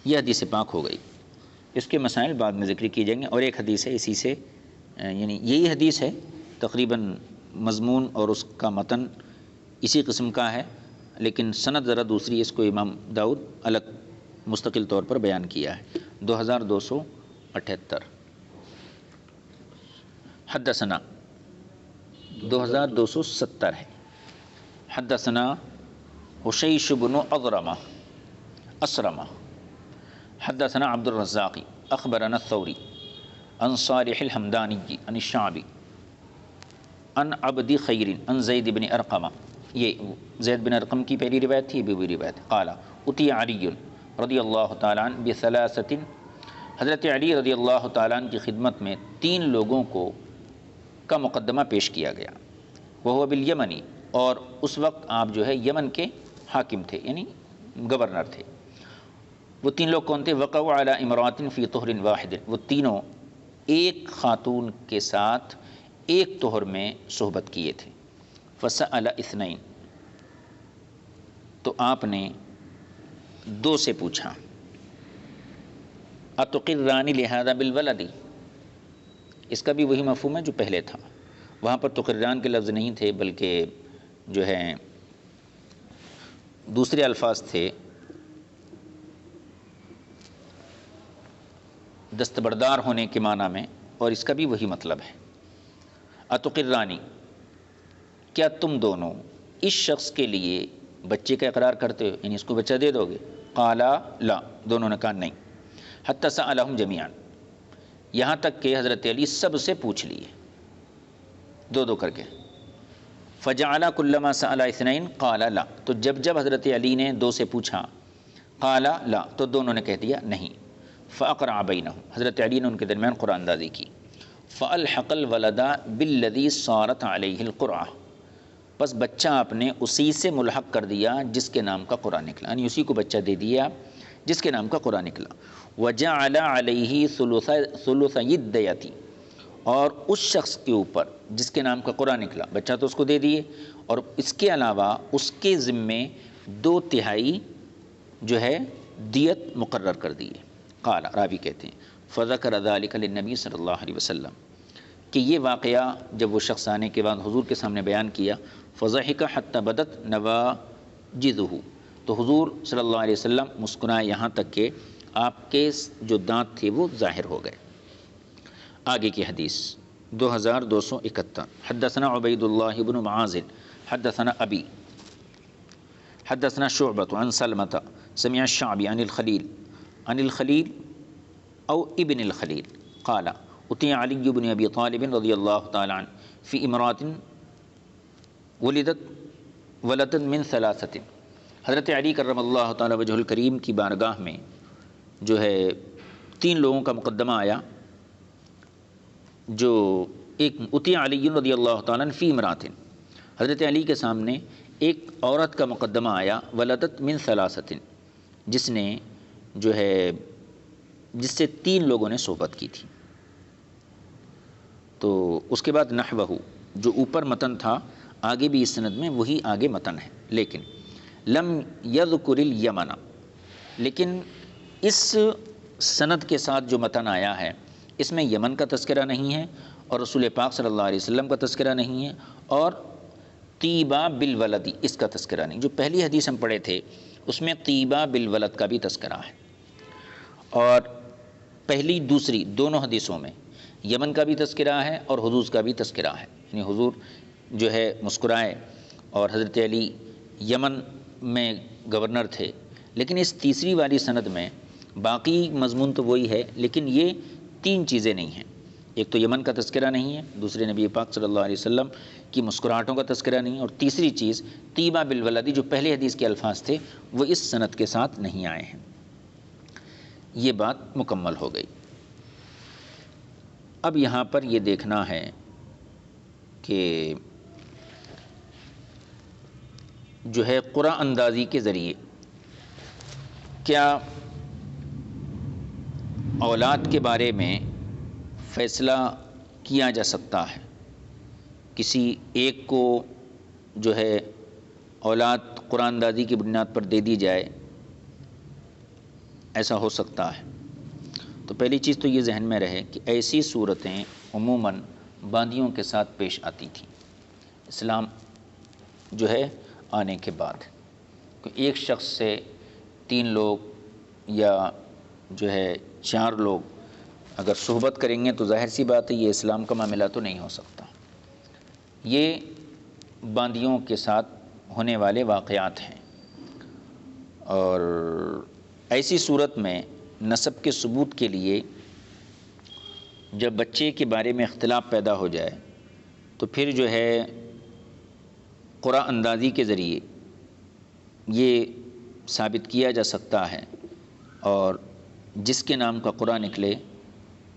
یہ حدیث پاک ہو گئی، اس کے مسائل بعد میں ذکر کیے جائیں گے، اور ایک حدیث ہے اسی سے، یعنی یہی حدیث ہے تقریباً مضمون اور اس کا متن اسی قسم کا ہے، لیکن سند ذرا دوسری، اس کو امام داؤد الگ مستقل طور پر بیان کیا ہے۔ 2278 حدثنا 2270 ہے۔ حدثنا حشیش بن اسرمہ حدثنا عبد الرزاق اخبرنا الثوری عن صالح الحمدانی عن الشعبی عن عبد خیر عن زید بن ارقم، یہ زید بن ارقم کی پہلی روایت تھی، یہ بھی روایت ہے۔ قال اتی علی رضی اللہ تعالیٰ عنہ بثلاثۃ، حضرت علی رضی اللہ تعالیٰ عنہ کی خدمت میں 3 لوگوں کا مقدمہ پیش کیا گیا، وہ بالیمنی، اور اس وقت آپ جو ہے یمن کے حاکم تھے، یعنی گورنر تھے۔ وہ 3 لوگ کون تھے؟ وقعوا علی امرأۃ فی طہر واحد، وہ تینوں ایک خاتون کے ساتھ ایک طہر میں صحبت کیے تھے۔ فسأل اثنین، تو آپ نے 2 سے پوچھا، اتقران لہذا بالولد، اس کا بھی وہی مفہوم ہے جو پہلے تھا، وہاں پر تقران کے لفظ نہیں تھے بلکہ جو ہے دوسرے الفاظ تھے، دستبردار ہونے کے معنی میں، اور اس کا بھی وہی مطلب ہے۔ اتقرانی، کیا تم دونوں اس شخص کے لیے بچے کا اقرار کرتے ہو، یعنی اس کو بچہ دے دو گے؟ قالا لا، دونوں نے کہا نہیں۔ حتی سألہم جمیعا، یہاں تک کہ حضرت علی سب سے پوچھ لیے 2 کر کے۔ فجعل کلما سأل اثنین قال لا، تو جب حضرت علی نے 2 سے پوچھا قال لا، تو دونوں نے کہہ دیا نہیں۔ فاقرع بینہم، حضرت علی نے ان کے درمیان قرآن اندازی کی۔ فالحق الولد بالذی صارت علیہ القرعہ، بس بچہ آپ نے اسی سے ملحق کر دیا جس کے نام کا قرآن نکلا، یعنی اسی کو بچہ دے دیا جس کے نام کا قرآن نکلا۔ وجعل علیہ ثلثی الدیۃ، اور اس شخص کے اوپر جس کے نام کا قرآن نکلا، بچہ تو اس کو دے دیے، اور اس کے علاوہ اس کے ذمے 2/3 جو ہے دیت مقرر کر دیے۔ قال، راوی کہتے ہیں، فذکر ذلک للنبی صلی اللہ علیہ وسلم، کہ یہ واقعہ جب وہ شخص آنے کے بعد حضور کے سامنے بیان کیا، فضحک حتی بدت نواجذہ، تو حضور صلی اللہ علیہ وسلم مسکرائے یہاں تک کہ آپ کے جو دانت تھے وہ ظاہر ہو گئے۔ آگے کی حدیث 2271 حدثنا عبید اللہ بن معاذ حدثنا ابی حدثنا شعبۃ عن سلمۃ سمع الشعبی عن الخلیل او ابن الخلیل قال اتی علی بن ابی طالب رضی اللہ تعالی عنہ فی امرأۃ ولدت من 3، حضرت علی کرم اللہ تعالی وجہ الکریم کی بارگاہ میں جو ہے 3 لوگوں کا مقدمہ آیا، جو ایک اتی علی رضی اللہ تعالیٰ عنہ فی امرأۃ، حضرت علی کے سامنے ایک عورت کا مقدمہ آیا، ولدت من 3، جس نے جو ہے جس سے 3 لوگوں نے صحبت کی تھی۔ تو اس کے بعد نحوہ، جو اوپر متن تھا آگے بھی اس سند میں وہی آگے متن ہے، لیکن لم یذکر الیمن، لیکن اس سند کے ساتھ جو متن آیا ہے اس میں یمن کا تذکرہ نہیں ہے، اور رسول پاک صلی اللہ علیہ وسلم کا تذکرہ نہیں ہے، اور طیبہ بالولدی اس کا تذکرہ نہیں۔ جو پہلی حدیث ہم پڑھے تھے اس میں طیبہ بالولد کا بھی تذکرہ ہے، اور پہلی دوسری دونوں حدیثوں میں یمن کا بھی تذکرہ ہے اور حدوث کا بھی تذکرہ ہے، یعنی حضور جو ہے مسکرائے، اور حضرت علی یمن میں گورنر تھے۔ لیکن اس تیسری والی سند میں باقی مضمون تو وہی ہے، لیکن یہ 3 چیزیں نہیں ہیں، ایک تو یمن کا تذکرہ نہیں ہے، دوسرے نبی پاک صلی اللہ علیہ وسلم کی مسکراہٹوں کا تذکرہ نہیں ہے، اور تیسری چیز طیبہ بالولدی جو پہلے حدیث کے الفاظ تھے وہ اس سند کے ساتھ نہیں آئے ہیں۔ یہ بات مکمل ہو گئی۔ اب یہاں پر یہ دیکھنا ہے کہ جو ہے قرآن اندازی کے ذریعے کیا اولاد کے بارے میں فیصلہ کیا جا سکتا ہے، کسی ایک کو جو ہے اولاد قرآن اندازی کی بنیاد پر دے دی جائے، ایسا ہو سکتا ہے؟ تو پہلی چیز تو یہ ذہن میں رہے کہ ایسی صورتیں عموماً باندیوں کے ساتھ پیش آتی تھیں اسلام جو ہے آنے کے بعد۔ ایک شخص سے 3 لوگ یا جو ہے 4 لوگ اگر صحبت کریں گے تو ظاہر سی بات ہے یہ اسلام کا معاملہ تو نہیں ہو سکتا۔ یہ باندیوں کے ساتھ ہونے والے واقعات ہیں، اور ایسی صورت میں نسب کے ثبوت کے لیے جب بچے کے بارے میں اختلاف پیدا ہو جائے تو پھر جو ہے قرآن اندازی کے ذریعے یہ ثابت کیا جا سکتا ہے، اور جس کے نام کا قرآن نکلے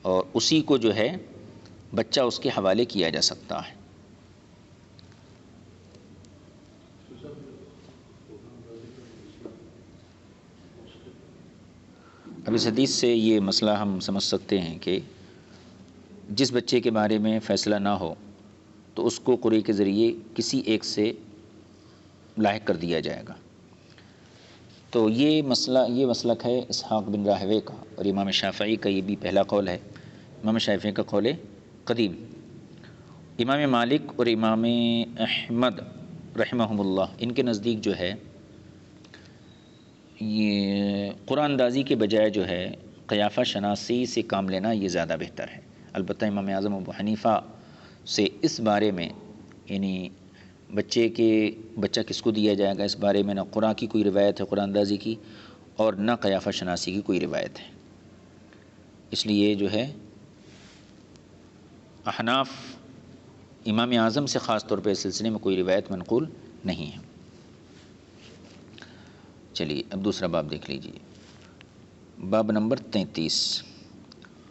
اور اسی کو جو ہے بچہ اس کے حوالے کیا جا سکتا ہے۔ اب اس حدیث سے یہ مسئلہ ہم سمجھ سکتے ہیں کہ جس بچے کے بارے میں فیصلہ نہ ہو تو اس کو قرآن کے ذریعے کسی ایک سے لاحق کر دیا جائے گا۔ تو یہ مسلک ہے اسحاق بن راہوے کا، اور امام شافعی کا یہ بھی پہلا قول ہے، امام شافعی کا قول قدیم۔ امام مالک اور امام احمد رحمہم اللہ ان کے نزدیک جو ہے یہ قرآن اندازی کے بجائے جو ہے قیافہ شناسی سے کام لینا یہ زیادہ بہتر ہے۔ البتہ امام اعظم ابو حنیفہ سے اس بارے میں، یعنی بچہ کس کو دیا جائے گا، اس بارے میں نہ قرآن کی کوئی روایت ہے قرآن اندازی کی، اور نہ قیافہ شناسی کی کوئی روایت ہے۔ اس لیے جو ہے احناف امام اعظم سے خاص طور پہ اس سلسلے میں کوئی روایت منقول نہیں ہے۔ چلیے اب دوسرا باب دیکھ لیجیے، باب نمبر 33،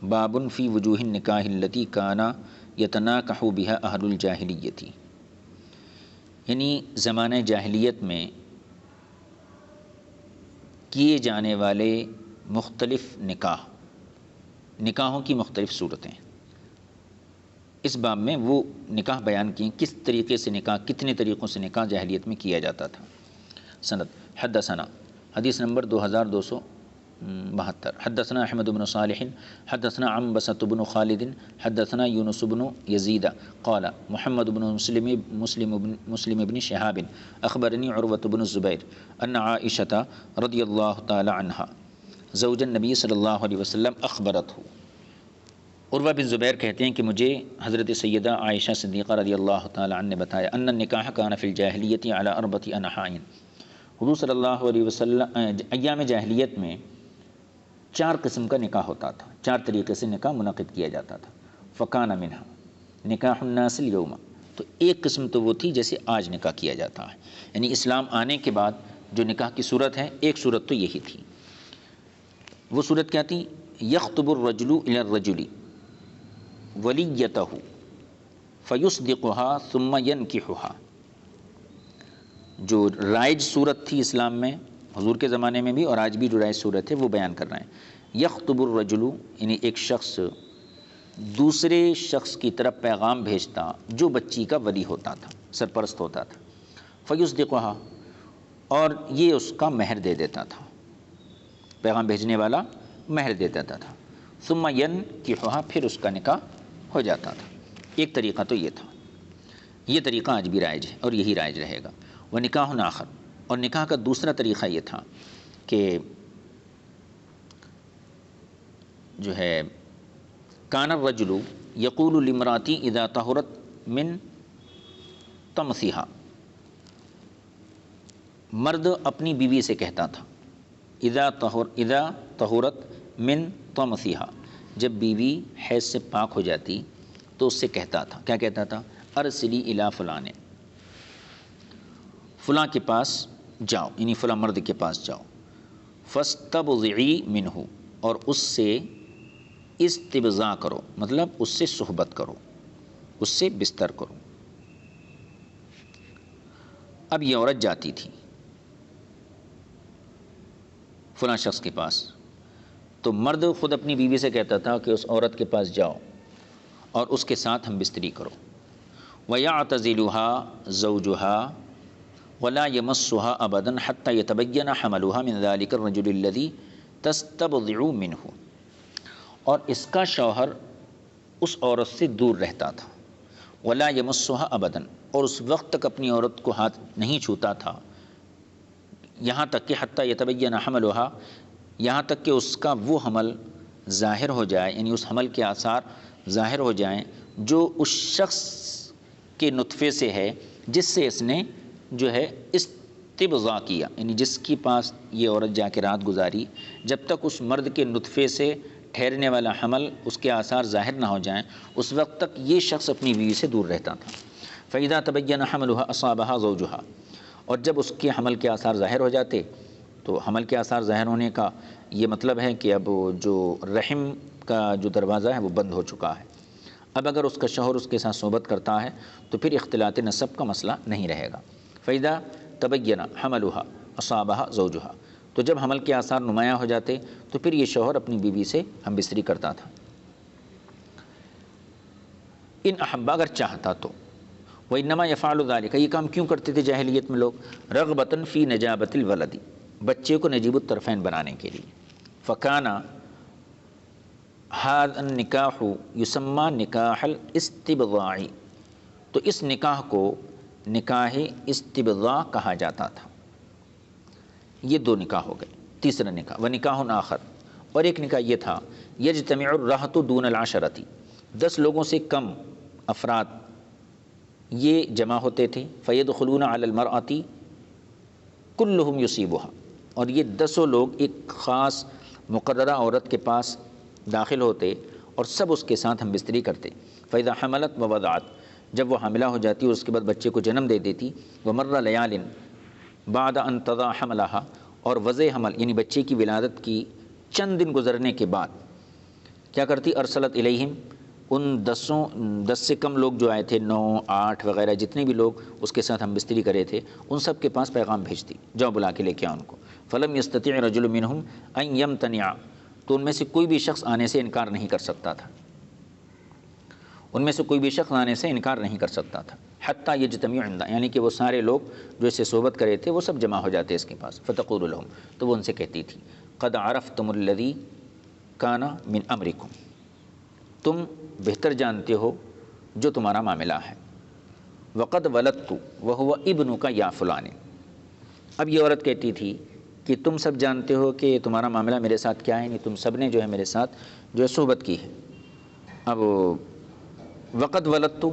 باب فی وجوہ النکاح التی کانا یتناکح بها اہل الجاہلیت، یعنی زمانہ جاہلیت میں کیے جانے والے مختلف نکاحوں کی مختلف صورتیں۔ اس باب میں وہ نکاح بیان کیے، کس طریقے سے نکاح، کتنے طریقوں سے نکاح جاہلیت میں کیا جاتا تھا۔ سند حدثنا، حدیث نمبر 2272، حدثنا احمد بن صالح حدثنا عنبسة بن خالد حدثنا یونس بن یزید قال محمد بن مسلم بن شہاب اخبرنی عروة بن الزبیر ان عائشة رضی اللہ تعالی عنہا زوج النبی صلی اللہ علیہ وسلم اخبرتہ، عروہ بن زبیر کہتے ہیں کہ مجھے حضرت سیدہ عائشہ صدیقہ رضی اللہ تعالی عنہ نے بتایا ان النکاح کان فی الجاہلیت علی 4 انحاء، حضور صلی اللہ علیہ وسلم ایام جاہلیت میں 4 قسم کا نکاح ہوتا تھا، 4 طریقے سے نکاح منعقد کیا جاتا تھا۔ فکان منہا نکاح الناس اليوم، تو ایک قسم تو وہ تھی جیسے آج نکاح کیا جاتا ہے، یعنی اسلام آنے کے بعد جو نکاح کی صورت ہے ایک صورت تو یہی تھی۔ وہ صورت کیا تھی؟ یخطب الرجل الی الرجل ولیتہ فیصدقها ثم ینکحها، جو رائج صورت تھی اسلام میں حضور کے زمانے میں بھی اور آج بھی جو رائج صورت ہے وہ بیان کر رہے ہیں۔ یخطب الرجل یعنی ایک شخص دوسرے شخص کی طرف پیغام بھیجتا جو بچی کا ولی ہوتا تھا، سرپرست ہوتا تھا، فیصدقها، اور یہ اس کا مہر دے دیتا تھا، پیغام بھیجنے والا مہر دے دیتا تھا، ثم ینکحها، پھر اس کا نکاح ہو جاتا تھا۔ ایک طریقہ تو یہ تھا، یہ طریقہ آج بھی رائج ہے اور یہی رائج رہے گا۔ وہ نکاح آخر، اور نکاح کا دوسرا طریقہ یہ تھا کہ جو ہے کان الرجل یقول لامرأتی اذا طہرت من طمثها، مرد اپنی بیوی سے کہتا تھا اذا طہرت من طمثها، جب بیوی حیض سے پاک ہو جاتی تو اس سے کہتا تھا، کیا کہتا تھا؟ ارسلی الی فلاں، فلاں کے پاس جاؤ، یعنی فلاں مرد کے پاس جاؤ، فاستبضعی منہ، اور اس سے استبضاء کرو، مطلب اس سے صحبت کرو، اس سے بستر کرو۔ اب یہ عورت جاتی تھی فلاں شخص کے پاس، تو مرد خود اپنی بیوی سے کہتا تھا کہ اس عورت کے پاس جاؤ اور اس کے ساتھ ہم بستری کرو. وَيَعْتَزِلُهَا زَوْجُهَا وَلَا يَمَسُّهَا أَبَدًا حَتَّى يَتَبَيَّنَ حَمَلُهَا مِنْ ذَلِكَ الرَّجُلِ الَّذِي تَسْتَبْضِعُ مِنْهُ، اور اس کا شوہر اس عورت سے دور رہتا تھا. وَلَا يَمَسُّهَا أَبَدًا، اور اس وقت تک اپنی عورت کو ہاتھ نہیں چھوتا تھا، یہاں تک کہ حتیٰ یتبین حملها، یہاں تک کہ اس کا وہ حمل ظاہر ہو جائے، یعنی اس حمل کے آثار ظاہر ہو جائیں جو اس شخص کے نطفے سے ہے جس سے اس نے جو ہے استبضاء کیا، یعنی جس کے پاس یہ عورت جا کے رات گزاری. جب تک اس مرد کے نطفے سے ٹھہرنے والا حمل اس کے آثار ظاہر نہ ہو جائیں اس وقت تک یہ شخص اپنی بیوی سے دور رہتا تھا. فَإِذَا تَبَيَّنَ حَمْلُهَا أَصَابَهَا زَوْجُهَا، اور جب اس کے حمل کے آثار ظاہر ہو جاتے، تو حمل کے آثار ظاہر ہونے کا یہ مطلب ہے کہ اب جو رحم کا جو دروازہ ہے وہ بند ہو چکا ہے. اب اگر اس کا شوہر اس کے ساتھ صحبت کرتا ہے تو پھر اختلاط نسب کا مسئلہ نہیں رہے گا. فَإِذَا تَبَيَّنَ حَمَلُهَا أَصَابَهَا زَوْجُهَا، تو جب حمل کے آثار نمایاں ہو جاتے تو پھر یہ شوہر اپنی بیوی سے ہم بستری کرتا تھا. ان احبا، اگر چاہتا تو. وَإِنَّمَا يَفْعَلُ ذَلِكَ، یہ کام کیوں کرتے تھے جاہلیت میں لوگ؟ رغبتاً فی نجابت الولد، بچے کو نجیب الطرفین بنانے کے لیے. فَكَانَ هَذَا النِّكَاحُ يُسَمَّى نِكَاحَ الْاِسْتِبْضَاعِ، تو اس نکاح کو نکاح استبضاء کہا جاتا تھا. یہ دو نکاح ہو گئے. تیسرا نکاح وَنِكَاحٌ آخر، اور ایک نکاح یہ تھا يَجْتَمِعُ الرَّهْطُ دُونَ الْعَشَرَةِ، 10 لوگوں سے کم افراد یہ جمع ہوتے تھے. فَيَدْخُلُونَ عَلَى الْمَرْأَةِ كُلُّهُمْ يُصِيبُهَا، اور یہ 10 لوگ ایک خاص مقررہ عورت کے پاس داخل ہوتے اور سب اس کے ساتھ ہم بستری کرتے. فَإِذَا حَمَلَتْ وَوَضَعَتْ، جب وہ حاملہ ہو جاتی اور اس کے بعد بچے کو جنم دے دیتی. وَمَرَّ لَيَالٍ بَعْدَ أَن تَضَعَ حَمْلَهَا، اور وضع حمل یعنی بچے کی ولادت کی چند دن گزرنے کے بعد کیا کرتی؟ ارسلت الیہم، ان 10 سے کم لوگ جو آئے تھے، 9 8 وغیرہ جتنے بھی لوگ اس کے ساتھ ہم بستری کرے تھے، ان سب کے پاس پیغام بھیجتی، جاؤ بلا کے لے کے آؤ ان کو. فلم یستطیع رجل منہم ان یمتنع، تو ان میں سے کوئی بھی شخص آنے سے انکار نہیں کر سکتا تھا، ان میں سے کوئی بھی شخص آنے سے انکار نہیں کر سکتا تھا. حتیٰ یجتمع عندہ، یعنی کہ وہ سارے لوگ جو اسے صحبت کرے تھے وہ سب جمع ہو جاتے اس کے پاس. فتقول لهم، تو وہ ان سے کہتی تھی قد عرفتم الذی کان من امرکم، تم بہتر جانتے ہو جو تمہارا معاملہ ہے. وقد ولدت وهو ابنک یا فلان، اب یہ عورت کہتی تھی کہ تم سب جانتے ہو کہ تمہارا معاملہ میرے ساتھ کیا ہے، یعنی تم سب نے جو ہے میرے ساتھ جو ہے صحبت کی ہے. اب وقد ولدت،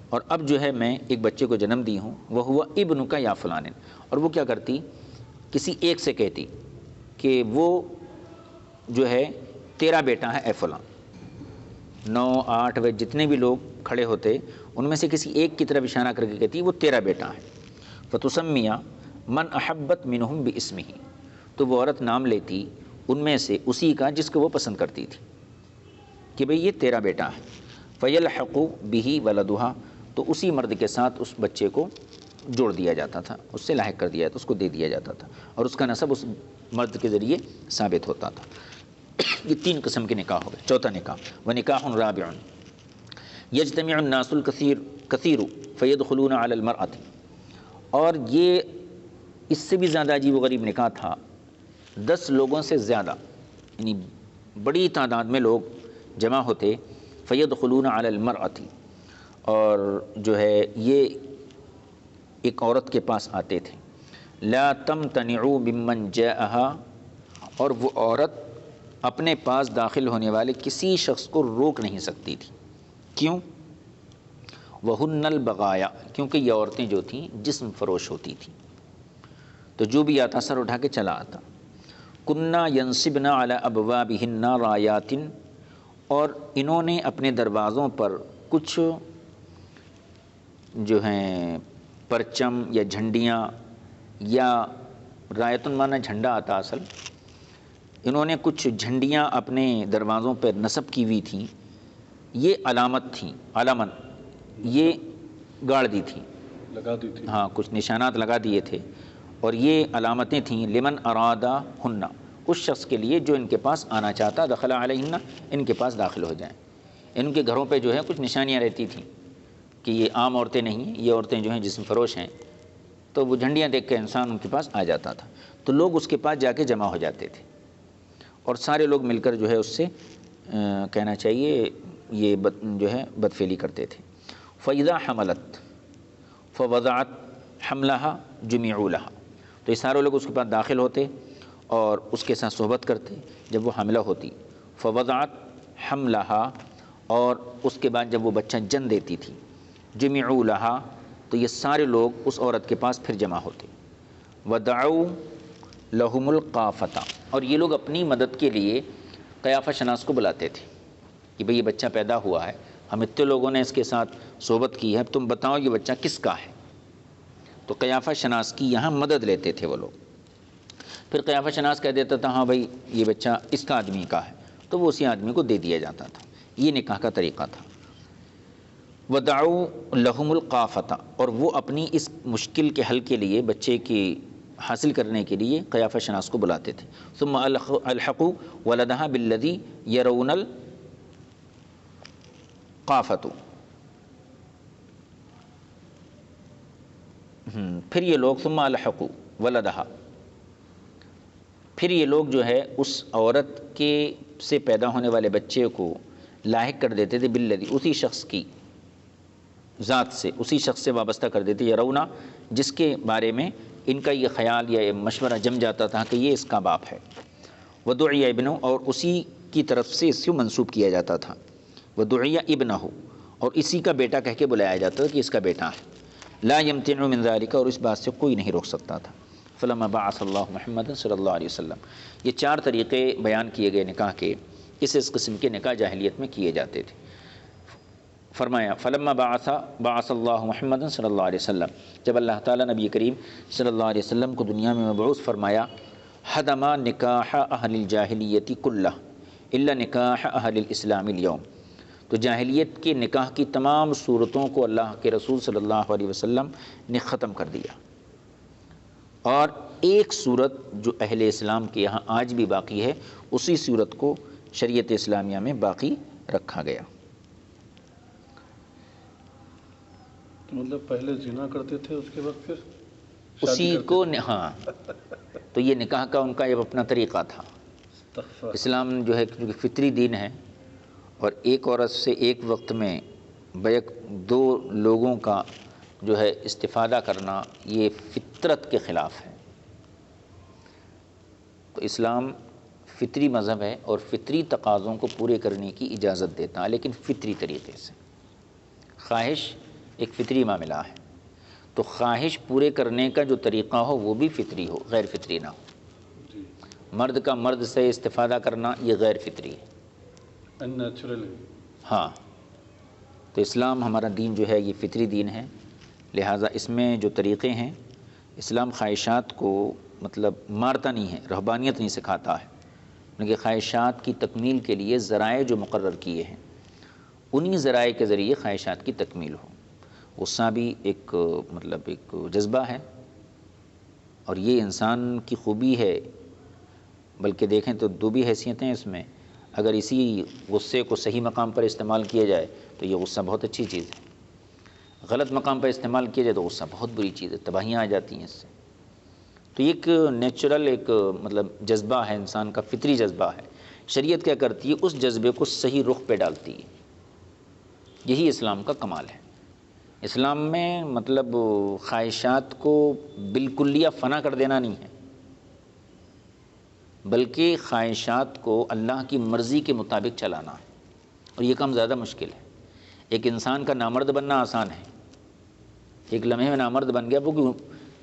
اور اب جو ہے میں ایک بچے کو جنم دی ہوں. وهو ابنک یا فلان، اور وہ کیا کرتی؟ کسی ایک سے کہتی کہ وہ جو ہے تیرا بیٹا ہے اے فلاں. 9 8 و جتنے بھی لوگ کھڑے ہوتے ان میں سے کسی ایک کی طرف اشارہ کر کے کہتی وہ تیرا بیٹا ہے. فتسمیہ من احبت منہم باسمہ، تو وہ عورت نام لیتی ان میں سے اسی کا جس کو وہ پسند کرتی تھی کہ بھئی یہ تیرا بیٹا ہے. فیلحق بہ ولدہا، تو اسی مرد کے ساتھ اس بچے کو جوڑ دیا جاتا تھا، اس سے لاحق کر دیا جاتا، اس کو دے دیا جاتا تھا، اور اس کا نسب اس مرد کے ذریعے ثابت ہوتا تھا. یہ 3 قسم کے نکاح ہو گئے. چوتھا نکاح ونکاح رابع یجتمع الناس الکثیر فیدخلون علی المرأة، اور یہ اس سے بھی زیادہ عجیب و غریب نکاح تھا. 10 لوگوں سے زیادہ، یعنی بڑی تعداد میں لوگ جمع ہوتے. فیدخلون علی المرأة، اور جو ہے یہ ایک عورت کے پاس آتے تھے. لا تمتنع ممن جاءها، اور وہ عورت اپنے پاس داخل ہونے والے کسی شخص کو روک نہیں سکتی تھی. کیوں؟ وَهُنَّ الْبَغَايَا، کیونکہ یہ عورتیں جو تھیں جسم فروش ہوتی تھیں، تو جو بھی آتا سر اٹھا کے چلا آتا. كُنَّا يَنصِبْنَا عَلَى أَبْوَابِهِنَّ رَایَاتٍ، اور انہوں نے اپنے دروازوں پر کچھ جو ہیں پرچم یا جھنڈیاں، یا رایتن مانا جھنڈا آتا اصل، انہوں نے کچھ جھنڈیاں اپنے دروازوں پر نصب کی ہوئی تھیں. یہ علامت تھیں، علامن یہ گاڑ دی تھیں، لگا دی ہاں کچھ نشانات لگا دیے تھے، اور یہ علامتیں تھیں. لمن ارادہ ہننا، اس شخص کے لیے جو ان کے پاس آنا چاہتا، دخل علیہن، ان کے پاس داخل ہو جائیں۔ ان کے گھروں پہ جو ہے کچھ نشانیاں رہتی تھیں کہ یہ عام عورتیں نہیں ہیں، یہ عورتیں جو ہیں جسم فروش ہیں، تو وہ جھنڈیاں دیکھ کے انسان ان کے پاس آ جاتا تھا، تو لوگ اس کے پاس جا کے جمع ہو جاتے تھے اور سارے لوگ مل کر جو ہے اس سے کہنا چاہیے یہ جو ہے بدفعلی کرتے تھے۔ فَإِذَا حَمَلَتْ فَوَضَعَتْ حَمْلَهَا جُمِعُوا لَهَا، تو یہ سارے لوگ اس کے پاس داخل ہوتے اور اس کے ساتھ صحبت کرتے جب وہ حاملہ ہوتی۔ فوضعت حملها، اور اس کے بعد جب وہ بچہ جن دیتی تھی، جمعوا لها، تو یہ سارے لوگ اس عورت کے پاس پھر جمع ہوتے۔ ودعوا لهم القافۃ، اور یہ لوگ اپنی مدد کے لیے قیافہ شناس کو بلاتے تھے کہ بھئی یہ بچہ پیدا ہوا ہے، ہم اتنے لوگوں نے اس کے ساتھ صحبت کی ہے، تم بتاؤ یہ بچہ کس کا ہے۔ تو قیافہ شناس کی یہاں مدد لیتے تھے وہ لوگ۔ پھر قیافہ شناس کہہ دیتا تھا ہاں بھائی یہ بچہ اس کا آدمی کا ہے، تو وہ اسی آدمی کو دے دیا جاتا تھا۔ یہ نکاح کا طریقہ تھا۔ وَدَعُوا لَهُمُ الْقَافَةَ، اور وہ اپنی اس مشکل کے حل کے لیے، بچے کی حاصل کرنے کے لیے قیافہ شناس کو بلاتے تھے۔ ثم الحقوا ولدها بالذی يرون القافۃ، پھر یہ لوگ ثم الحقوا ولدها، پھر یہ لوگ جو ہے اس عورت کے سے پیدا ہونے والے بچے کو لاحق کر دیتے تھے بالذی، اسی شخص کی ذات سے، اسی شخص سے وابستہ کر دیتے، یرونا، جس کے بارے میں ان کا یہ خیال یا یہ مشورہ جم جاتا تھا کہ یہ اس کا باپ ہے۔ ودعی ابنہ، اور اسی کی طرف سے اس کو منسوب کیا جاتا تھا۔ ودعی ابنہ، اور اسی کا بیٹا کہہ کے بلایا جاتا تھا کہ اس کا بیٹا ہے۔ لا یمتنع من ذلک، اور اس بات سے کوئی نہیں روک سکتا تھا۔ فلما بعث اللہ محمد صلی اللہ علیہ وسلم، یہ 4 طریقے بیان کیے گئے نکاح کے، اس قسم کے نکاح جاہلیت میں کیے جاتے تھے۔ فرمایا فلما بعث اللہ محمد صلی اللہ علیہ وسلم، جب اللہ تعالیٰ نبی کریم صلی اللہ علیہ وسلم کو دنیا میں مبعوث فرمایا، حدم نکاح اہل الجاہلیت کلہ الا نکاح اہل الاسلام اليوم، تو جاہلیت کے نکاح کی تمام صورتوں کو اللہ کے رسول صلی اللہ علیہ وسلم نے ختم کر دیا، اور ایک صورت جو اہل اسلام کے یہاں آج بھی باقی ہے، اسی صورت کو شریعت اسلامیہ میں باقی رکھا گیا۔ مطلب پہلے زنا کرتے تھے، اس کے بعد پھر اسی کو ہاں، تو یہ نکاح کا ان کا یہ اپنا طریقہ تھا۔ اسلام جو ہے کیونکہ فطری دین ہے، اور ایک عورت سے ایک وقت میں بیک 2 لوگوں کا جو ہے استفادہ کرنا، یہ فطرت کے خلاف ہے۔ تو اسلام فطری مذہب ہے اور فطری تقاضوں کو پورے کرنے کی اجازت دیتا ہے، لیکن فطری طریقے سے۔ خواہش ایک فطری معاملہ ہے، تو خواہش پورے کرنے کا جو طریقہ ہو وہ بھی فطری ہو، غیر فطری نہ ہو۔ مرد کا مرد سے استفادہ کرنا یہ غیر فطری ہے، ہاں۔ تو اسلام ہمارا دین جو ہے یہ فطری دین ہے، لہٰذا اس میں جو طریقے ہیں، اسلام خواہشات کو مطلب مارتا نہیں ہے، رہبانیت نہیں سکھاتا ہے، بلکہ خواہشات کی تکمیل کے لیے ذرائع جو مقرر کیے ہیں، انہی ذرائع کے ذریعے خواہشات کی تکمیل ہو۔ غصہ بھی ایک مطلب ایک جذبہ ہے، اور یہ انسان کی خوبی ہے، بلکہ دیکھیں تو 2 بھی حیثیتیں اس میں، اگر اسی غصے کو صحیح مقام پر استعمال کیا جائے تو یہ غصہ بہت اچھی چیز ہے، غلط مقام پر استعمال کیا جائے تو غصہ بہت بری چیز ہے، تباہیاں آ جاتی ہیں اس سے۔ تو یہ ایک نیچرل ایک مطلب جذبہ ہے، انسان کا فطری جذبہ ہے۔ شریعت کیا کرتی ہے، اس جذبے کو صحیح رخ پہ ڈالتی ہے، یہی اسلام کا کمال ہے۔ اسلام میں مطلب خواہشات کو بالکلیہ فنا کر دینا نہیں ہے، بلکہ خواہشات کو اللہ کی مرضی کے مطابق چلانا ہے، اور یہ کام زیادہ مشکل ہے۔ ایک انسان کا نامرد بننا آسان ہے، ایک لمحے میں نامرد بن گیا، وہ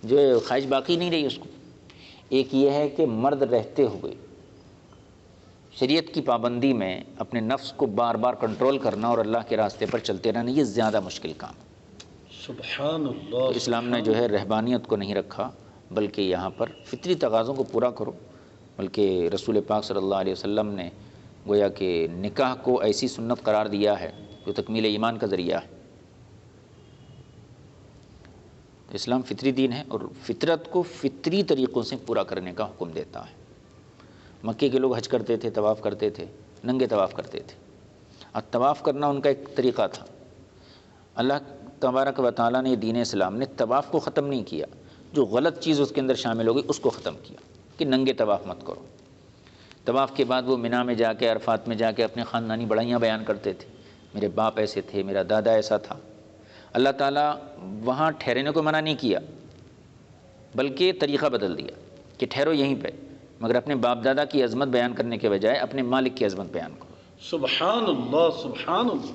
جو ہے خواہش باقی نہیں رہی اس کو۔ ایک یہ ہے کہ مرد رہتے ہوئے شریعت کی پابندی میں اپنے نفس کو بار بار کنٹرول کرنا اور اللہ کے راستے پر چلتے رہنا، یہ زیادہ مشکل کام ہے۔ سبحان اللہ۔ تو اسلام نے جو ہے رہبانیت کو نہیں رکھا، بلکہ یہاں پر فطری تقاضوں کو پورا کرو، بلکہ رسول پاک صلی اللہ علیہ وسلم نے گویا کہ نکاح کو ایسی سنت قرار دیا ہے جو تکمیل ایمان کا ذریعہ ہے۔ اسلام فطری دین ہے، اور فطرت کو فطری طریقوں سے پورا کرنے کا حکم دیتا ہے۔ مکے کے لوگ حج کرتے تھے، طواف کرتے تھے، ننگے طواف کرتے تھے، اور طواف کرنا ان کا ایک طریقہ تھا۔ اللہ تبارک و تعالیٰ نے دین اسلام نے طواف کو ختم نہیں کیا، جو غلط چیز اس کے اندر شامل ہو گئی اس کو ختم کیا کہ ننگے طواف مت کرو۔ طواف کے بعد وہ مینا میں جا کے، عرفات میں جا کے اپنے خاندانی بڑائیاں بیان کرتے تھے، میرے باپ ایسے تھے، میرا دادا ایسا تھا۔ اللہ تعالیٰ وہاں ٹھہرنے کو منع نہیں کیا، بلکہ طریقہ بدل دیا کہ ٹھہرو یہیں پہ، مگر اپنے باپ دادا کی عظمت بیان کرنے کے بجائے اپنے مالک کی عظمت بیان کرو۔ سبحان اللہ، سبحان اللہ،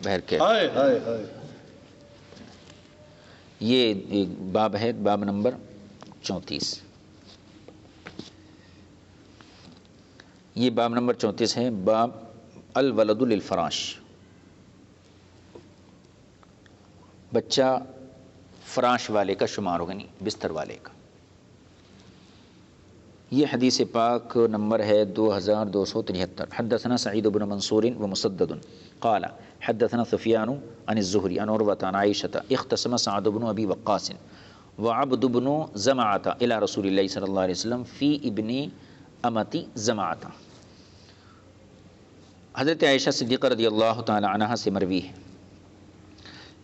بہرکیف ہائے ہائے ہائے۔ یہ ایک باب ہے، باب نمبر 34۔ یہ باب نمبر 34 ہے، باب الولد للفراش، بچہ فراش والے کا شمار ہوگا، نہیں بستر والے کا۔ یہ حدیث پاک نمبر ہے 2273۔ حدثنا سعید بن منصور ومسدد قال حدثنا سفیان عن الزہری عن عروۃ عن عائشہ اختصم سعد بن ابی وقاص وعبد بن زمعۃ الی رسول اللہ صلی اللہ علیہ وسلم فی ابن امتی زمعۃ۔ حضرت عائشہ صدیقہ رضی اللہ تعالی عنہا سے مروی ہے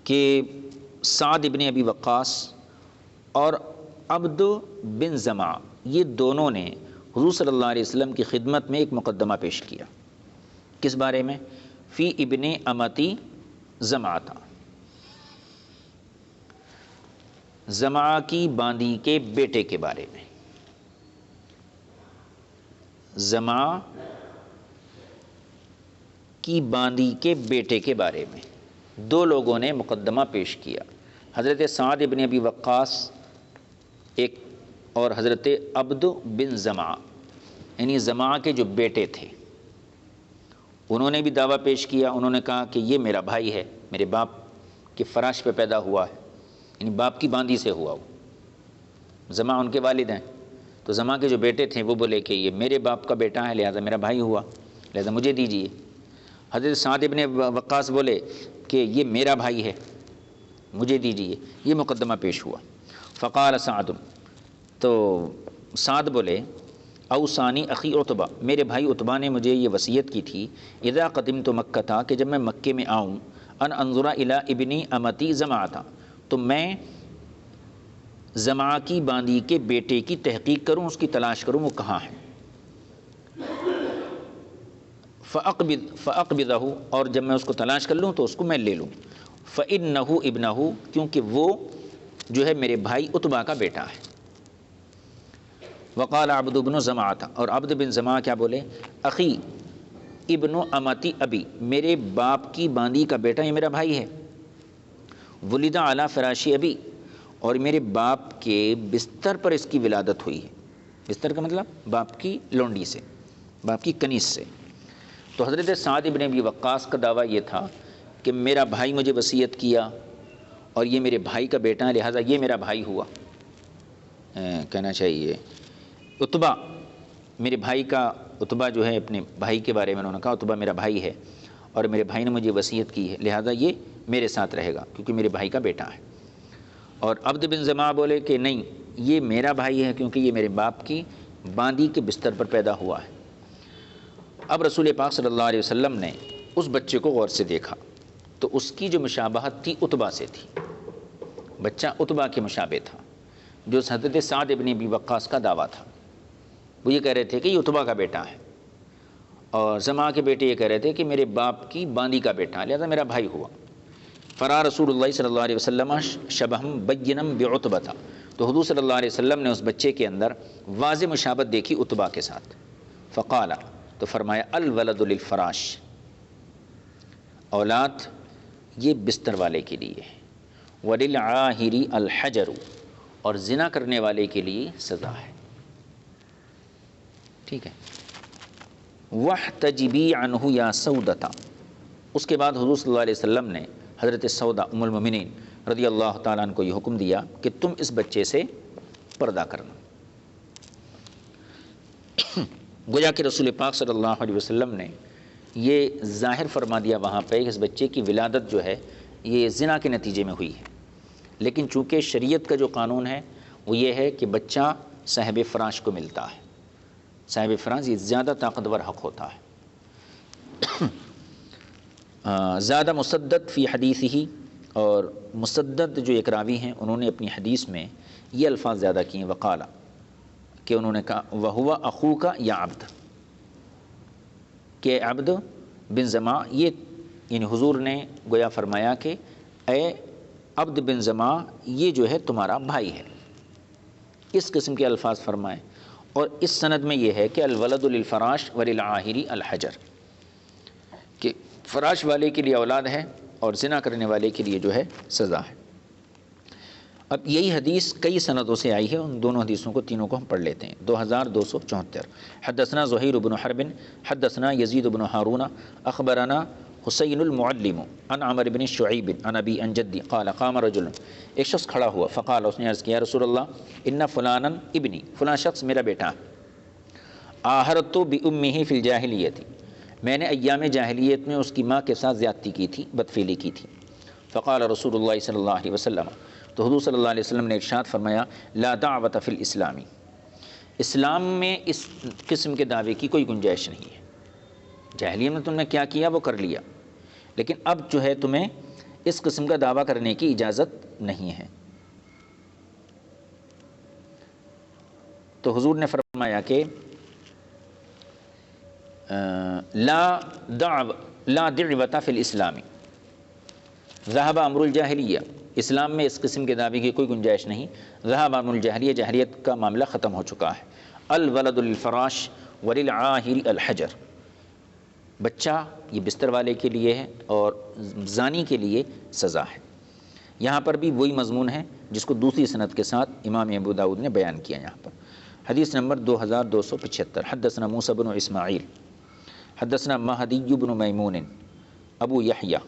کہ سعد ابن ابی وقاص اور عبد بن زمع، یہ دونوں نے حضور صلی اللہ علیہ وسلم کی خدمت میں ایک مقدمہ پیش کیا۔ کس بارے میں؟ فی ابن امتی زمعۃ، زمع کی باندی کے بیٹے کے بارے میں۔ زمع کی باندی کے بیٹے کے بارے میں دو لوگوں نے مقدمہ پیش کیا، حضرت سعد ابن ابی وقاص ایک اور حضرت عبد بن زمع، یعنی زمع کے جو بیٹے تھے، انہوں نے بھی دعویٰ پیش کیا۔ انہوں نے کہا کہ یہ میرا بھائی ہے، میرے باپ کے فراش پہ پیدا ہوا ہے، یعنی باپ کی باندی سے ہوا وہ۔ زمع ان کے والد ہیں، تو زمع کے جو بیٹے تھے وہ بولے کہ یہ میرے باپ کا بیٹا ہے، لہذا میرا بھائی ہوا، لہذا مجھے دیجیے۔ حضرت سعد ابن وقاص بولے کہ یہ میرا بھائی ہے، مجھے دیجیے۔ یہ مقدمہ پیش ہوا۔ فقال سعد، تو سعد بولے اوصانی اخی عتبہ، میرے بھائی عتبہ نے مجھے یہ وصیت کی تھی، اذا قدمت مکہ تھا، کہ جب میں مکے میں آؤں، ان انظر الی ابن امتی زمعۃ، تو میں زمع کی باندی کے بیٹے کی تحقیق کروں، اس کی تلاش کروں وہ کہاں ہے۔ فاقبضہ، اور جب میں اس کو تلاش کر لوں تو اس کو میں لے لوں۔ فانہ ابنہ، کیونکہ وہ جو ہے میرے بھائی عتبہ کا بیٹا ہے۔ وقال عبد بن زمعۃ، اور عبد بن زمع کیا بولے؟ اخی ابن امتی ابی، میرے باپ کی باندی کا بیٹا، یہ میرا بھائی ہے۔ ولد علی فراشی ابی، اور میرے باپ کے بستر پر اس کی ولادت ہوئی ہے۔ بستر کا مطلب باپ کی لونڈی سے، باپ کی کنیز سے۔ تو حضرت سعد ابن ابی وقاص کا دعویٰ یہ تھا کہ میرا بھائی مجھے وصیت کیا اور یہ میرے بھائی کا بیٹا ہے، لہٰذا یہ میرا بھائی ہوا۔ کہنا چاہیے عتبہ، میرے بھائی کا، عتبہ جو ہے اپنے بھائی کے بارے میں انہوں نے کہا عتبہ میرا بھائی ہے اور میرے بھائی نے مجھے وصیت کی ہے، لہٰذا یہ میرے ساتھ رہے گا کیونکہ میرے بھائی کا بیٹا ہے۔ اور عبد بن زمع بولے کہ نہیں، یہ میرا بھائی ہے کیونکہ یہ میرے باپ کی باندی کے بستر پر پیدا ہوا ہے۔ اب رسول پاک صلی اللہ علیہ وسلم نے اس بچے کو غور سے دیکھا تو اس کی جو مشابہت تھی عتبہ سے تھی، بچہ عتبہ کے مشابہ تھا، جو حضرت سعد ابن ابی وقاص کا دعویٰ تھا۔ وہ یہ کہہ رہے تھے کہ یہ عتبہ کا بیٹا ہے، اور زمع کے بیٹے یہ کہہ رہے تھے کہ میرے باپ کی باندی کا بیٹا ہے، لہذا میرا بھائی ہوا۔ فرا رسول اللہ صلی اللہ علیہ وسلم شبہم بینم بعتبہ، تو حضور صلی اللہ علیہ وسلم نے اس بچے کے اندر واضح مشابہت دیکھی عتبہ کے ساتھ۔ فقال، تو فرمایا الولد للفراش، اولاد یہ بستر والے کے لیے ہے، وللعاہر الحجر، اور زنا کرنے والے کے لیے سزا ہے۔ ٹھیک ہے۔ وَاحْتَجِبِي عَنْهُ يَا سَوْدَةَ، اس کے بعد حضور صلی اللہ علیہ وسلم نے حضرت سودا ام المؤمنین رضی اللہ تعالیٰ عنہ کو یہ حکم دیا کہ تم اس بچے سے پردہ کرنا۔ گویا کہ رسول پاک صلی اللہ علیہ وسلم نے یہ ظاہر فرما دیا وہاں پہ کہ اس بچے کی ولادت جو ہے یہ زنا کے نتیجے میں ہوئی ہے، لیکن چونکہ شریعت کا جو قانون ہے وہ یہ ہے کہ بچہ صاحب فراش کو ملتا ہے، صاحب فراز یہ زیادہ طاقتور حق ہوتا ہے. زیادہ مسدد فی حدیثہ، اور مسدد جو ایک راوی ہیں انہوں نے اپنی حدیث میں یہ الفاظ زیادہ کیے ہیں، وقالا کہ انہوں نے کہا وہو اخوک یا عبد، کہ عبد بن زماں، یہ یعنی حضور نے گویا فرمایا کہ اے عبد بن زماں یہ جو ہے تمہارا بھائی ہے، اس قسم کے الفاظ فرمائے. اور اس سند میں یہ ہے کہ الولد للفراش وللعاہر الحجر، کہ فراش والے کے لیے اولاد ہے اور زنا کرنے والے کے لیے جو ہے سزا ہے. اب یہی حدیث کئی سندوں سے آئی ہے، ان دونوں حدیثوں کو تینوں کو ہم پڑھ لیتے ہیں. 2274 حدثنا زہیر بن حرب حدثنا یزید بن ہارون اخبرنا حسین المعلم عن عمر بن شعیب عن ابی عن جدی قال قام رجل، ایک شخص کھڑا ہوا، فقال، اس نے عرض کیا رسول اللہ ان فلانا ابنی، فلاں شخص میرا بیٹا ہے، آہرت بامہ فی الجاہلیت، میں نے ایام جاہلیت میں اس کی ماں کے ساتھ زیادتی کی تھی، بدفعلی کی تھی. فقال رسول اللہ صلی اللہ علیہ وسلم، تو حضور صلی اللہ علیہ وسلم نے ارشاد فرمایا لا دعوت فی الاسلام، اسلام میں اس قسم کے دعوے کی کوئی گنجائش نہیں ہے. جاہلیت میں تم نے کیا کیا وہ کر لیا، لیکن اب جو ہے تمہیں اس قسم کا دعویٰ کرنے کی اجازت نہیں ہے. تو حضور نے فرمایا کہ لا دعوت فی الاسلام ذهب امر الجاہلیہ، اسلام میں اس قسم کے دعوے کی کوئی گنجائش نہیں. ذهب امر الجاہلیہ، جاہلیت کا معاملہ ختم ہو چکا ہے. الولد للفراش وللعاہر الحجر، بچہ یہ بستر والے کے لیے ہے اور زانی کے لیے سزا ہے. یہاں پر بھی وہی مضمون ہے جس کو دوسری سند کے ساتھ امام ابو داؤد نے بیان کیا. یہاں پر حدیث نمبر 2275 حدثنا موسیٰ بن اسماعیل حدثنا مہدی بن میمون ابو یحییٰ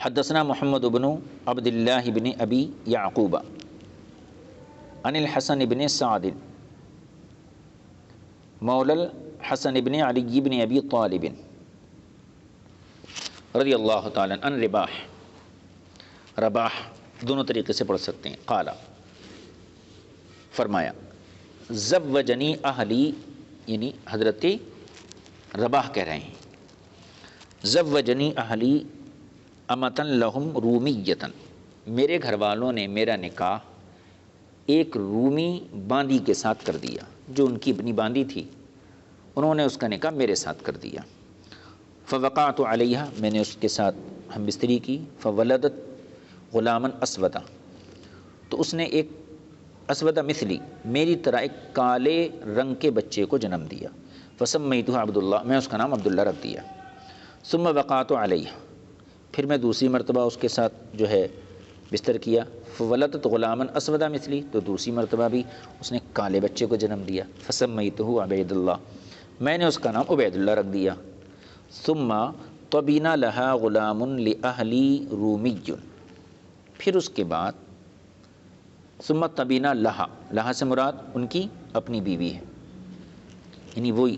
حدثنا محمد بن عبد اللہ بن ابی یعقوب عن الحسن بن سعد مولا الحسن بن علی بن ابی طالب رضی اللہ تعالیٰ عن رباح، رباح دونوں طریقے سے پڑھ سکتے ہیں. قال، فرمایا زوجنی اہلی، یعنی حضرت رباح کہہ رہے ہیں، زوجنی اہلی امتن لہم رومیتن، میرے گھر والوں نے میرا نکاح ایک رومی باندی کے ساتھ کر دیا، جو ان کی اپنی باندی تھی انہوں نے اس کا نکاح میرے ساتھ کر دیا. فوقعت علیہ، میں نے اس کے ساتھ ہم بستری کی. فولدت غلاما اسودا، تو اس نے ایک اسودہ مثلی، میری طرح ایک کالے رنگ کے بچے کو جنم دیا. فسمیتہ عبداللہ، میں اس کا نام عبداللہ رکھ دیا. ثم وقعت علیہ، پھر میں دوسری مرتبہ اس کے ساتھ جو ہے بستر کیا. فولدت غلاما اسودہ مثلی، تو دوسری مرتبہ بھی اس نے کالے بچے کو جنم دیا. فسمیتہ عبید اللہ، میں نے اس کا نام عبید اللہ رکھ دیا. ثم طبینا لہا غلام لأہلی رومی، پھر اس کے بعد ثم طبینا لہا، لہا سے مراد ان کی اپنی بیوی ہے، یعنی وہی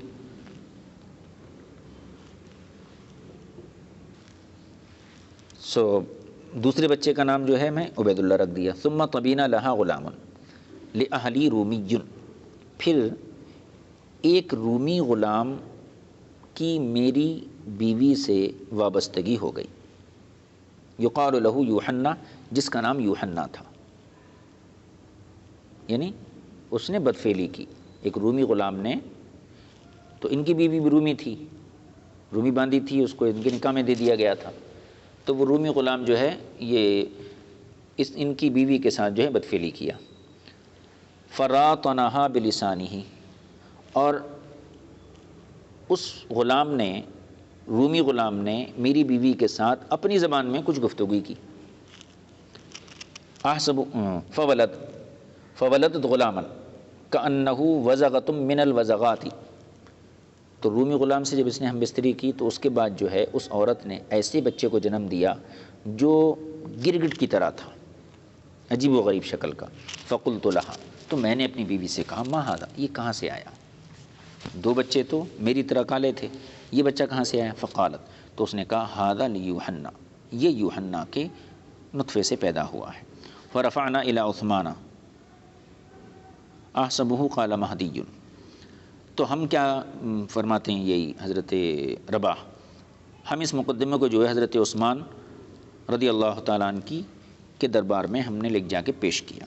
دوسرے بچے کا نام جو ہے میں عبید اللہ رکھ دیا. ثم طبینا لہا غلام لأہلی رومی، پھر ایک رومی غلام کی میری بیوی سے وابستگی ہو گئی. یقال لہ یوحنا، جس کا نام یوحنا تھا، یعنی اس نے بدفعلی کی. ایک رومی غلام نے، تو ان کی بیوی بھی رومی تھی، رومی باندھی تھی، اس کو ان کے نکاح میں دے دیا گیا تھا. تو وہ رومی غلام جو ہے یہ ان کی بیوی کے ساتھ جو ہے بدفعلی کیا. فراطنہا بلسانہ، اور اس غلام نے، رومی غلام نے میری بیوی کے ساتھ اپنی زبان میں کچھ گفتگو کی. احسب فولدت غلاما کأنہ وزغۃ من الوزغات، تو رومی غلام سے جب اس نے ہم بستری کی تو اس کے بعد جو ہے اس عورت نے ایسے بچے کو جنم دیا جو گرگٹ کی طرح تھا، عجیب و غریب شکل کا. فقلت لہا، تو میں نے اپنی بیوی سے کہا ما ھذا، یہ کہاں سے آیا؟ دو بچے تو میری طرح کالے تھے، یہ بچہ کہاں سے آیا؟ فقالت، تو اس نے کہا ھذا لیوحنا، یہ یوحنا کے نطفے سے پیدا ہوا ہے. فرفعنا الی عثمان، احسبہ قال مہدی. تو ہم کیا فرماتے ہیں یہی حضرت رباح، ہم اس مقدمے کو جو ہے حضرت عثمان رضی اللہ تعالیٰ عنہ کی کے دربار میں ہم نے لے جا کے پیش کیا.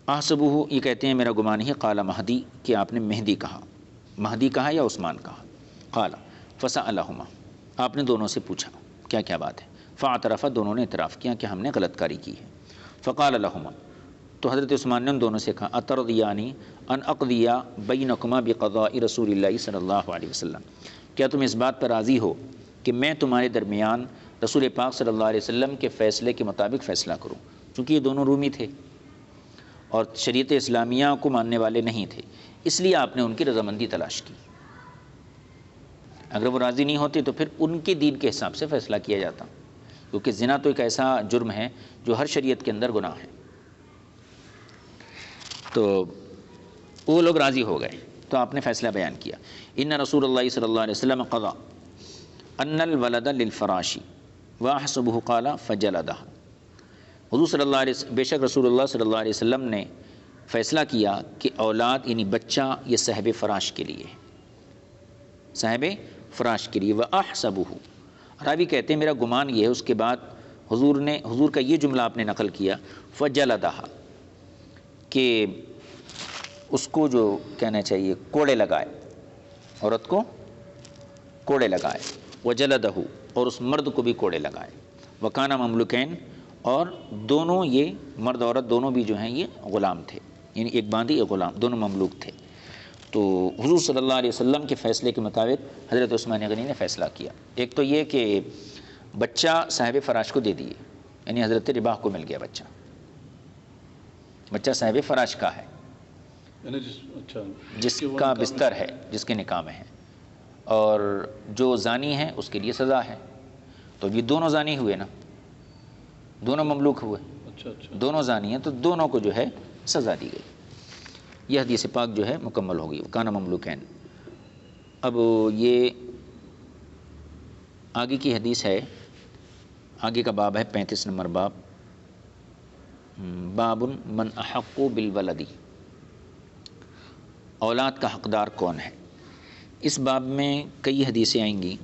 احسبہ یہ کہتے ہیں میرا گمان ہے قال مہدی کہ آپ نے مہدی کہا، مہدی کہا یا عثمان کہا. قال فسألہما آپ نے دونوں سے پوچھا کیا کیا بات ہے. فاعترفا دونوں نے اعتراف کیا کہ ہم نے غلط کاری کی ہے. فقال لہما تو حضرت عثمان نے ان دونوں سے کہا اترضیانی ان اقضی بینکما بقضاء رسول اللہ صلی اللہ علیہ وسلم، کیا تم اس بات پر راضی ہو کہ میں تمہارے درمیان رسول پاک صلی اللہ علیہ وسلم کے فیصلے کے مطابق فیصلہ کروں. چونکہ یہ دونوں رومی تھے اور شریعت اسلامیہ کو ماننے والے نہیں تھے، اس لیے آپ نے ان کی رضامندی تلاش کی. اگر وہ راضی نہیں ہوتے تو پھر ان کے دین کے حساب سے فیصلہ کیا جاتا، کیونکہ زنا تو ایک ایسا جرم ہے جو ہر شریعت کے اندر گناہ ہے. تو وہ لوگ راضی ہو گئے تو آپ نے فیصلہ بیان کیا. ان رسول اللہ صلی اللہ علیہ وسلم قضا ان الولد للفراش واحسبہ قال فجلدہ. حضور صلی اللہ علیہ وسلم بے شک رسول اللہ صلی اللہ علیہ وسلم نے فیصلہ کیا کہ اولاد یعنی بچہ یہ صاحب فراش کے لیے، صاحب فراش کے لیے. واحسبہ راوی کہتے ہیں میرا گمان یہ ہے. اس کے بعد حضور کا یہ جملہ آپ نے نقل کیا فجلدہ کہ اس کو جو کہنا چاہیے کوڑے لگائے، عورت کو کوڑے لگائے. وجلدہ اور اس مرد کو بھی کوڑے لگائے. وکانا مملوکین اور دونوں یہ مرد عورت دونوں بھی جو ہیں یہ غلام تھے، یعنی ایک باندی ایک غلام دونوں مملوک تھے. تو حضور صلی اللہ علیہ وسلم کے فیصلے کے مطابق حضرت عثمان غنی نے فیصلہ کیا. ایک تو یہ کہ بچہ صاحب فراش کو دے دیے، یعنی حضرت رباح کو مل گیا بچہ صاحب فراش کا ہے، یعنی جس کا بستر ہے، جس کے نکاح میں ہے. اور جو زانی ہے اس کے لیے سزا ہے. تو یہ دونوں زانی ہوئے نا، دونوں مملوک ہوئے، دونوں زانی ہیں تو دونوں کو جو ہے سزا دی گئی. یہ حدیث پاک جو ہے مکمل ہو گئی. کانا مملوکین. اب یہ آگے کی حدیث ہے، آگے کا باب ہے 35 نمبر باب. باب من احق بالولدی، اولاد کا حقدار کون ہے. اس باب میں کئی حدیثیں آئیں گی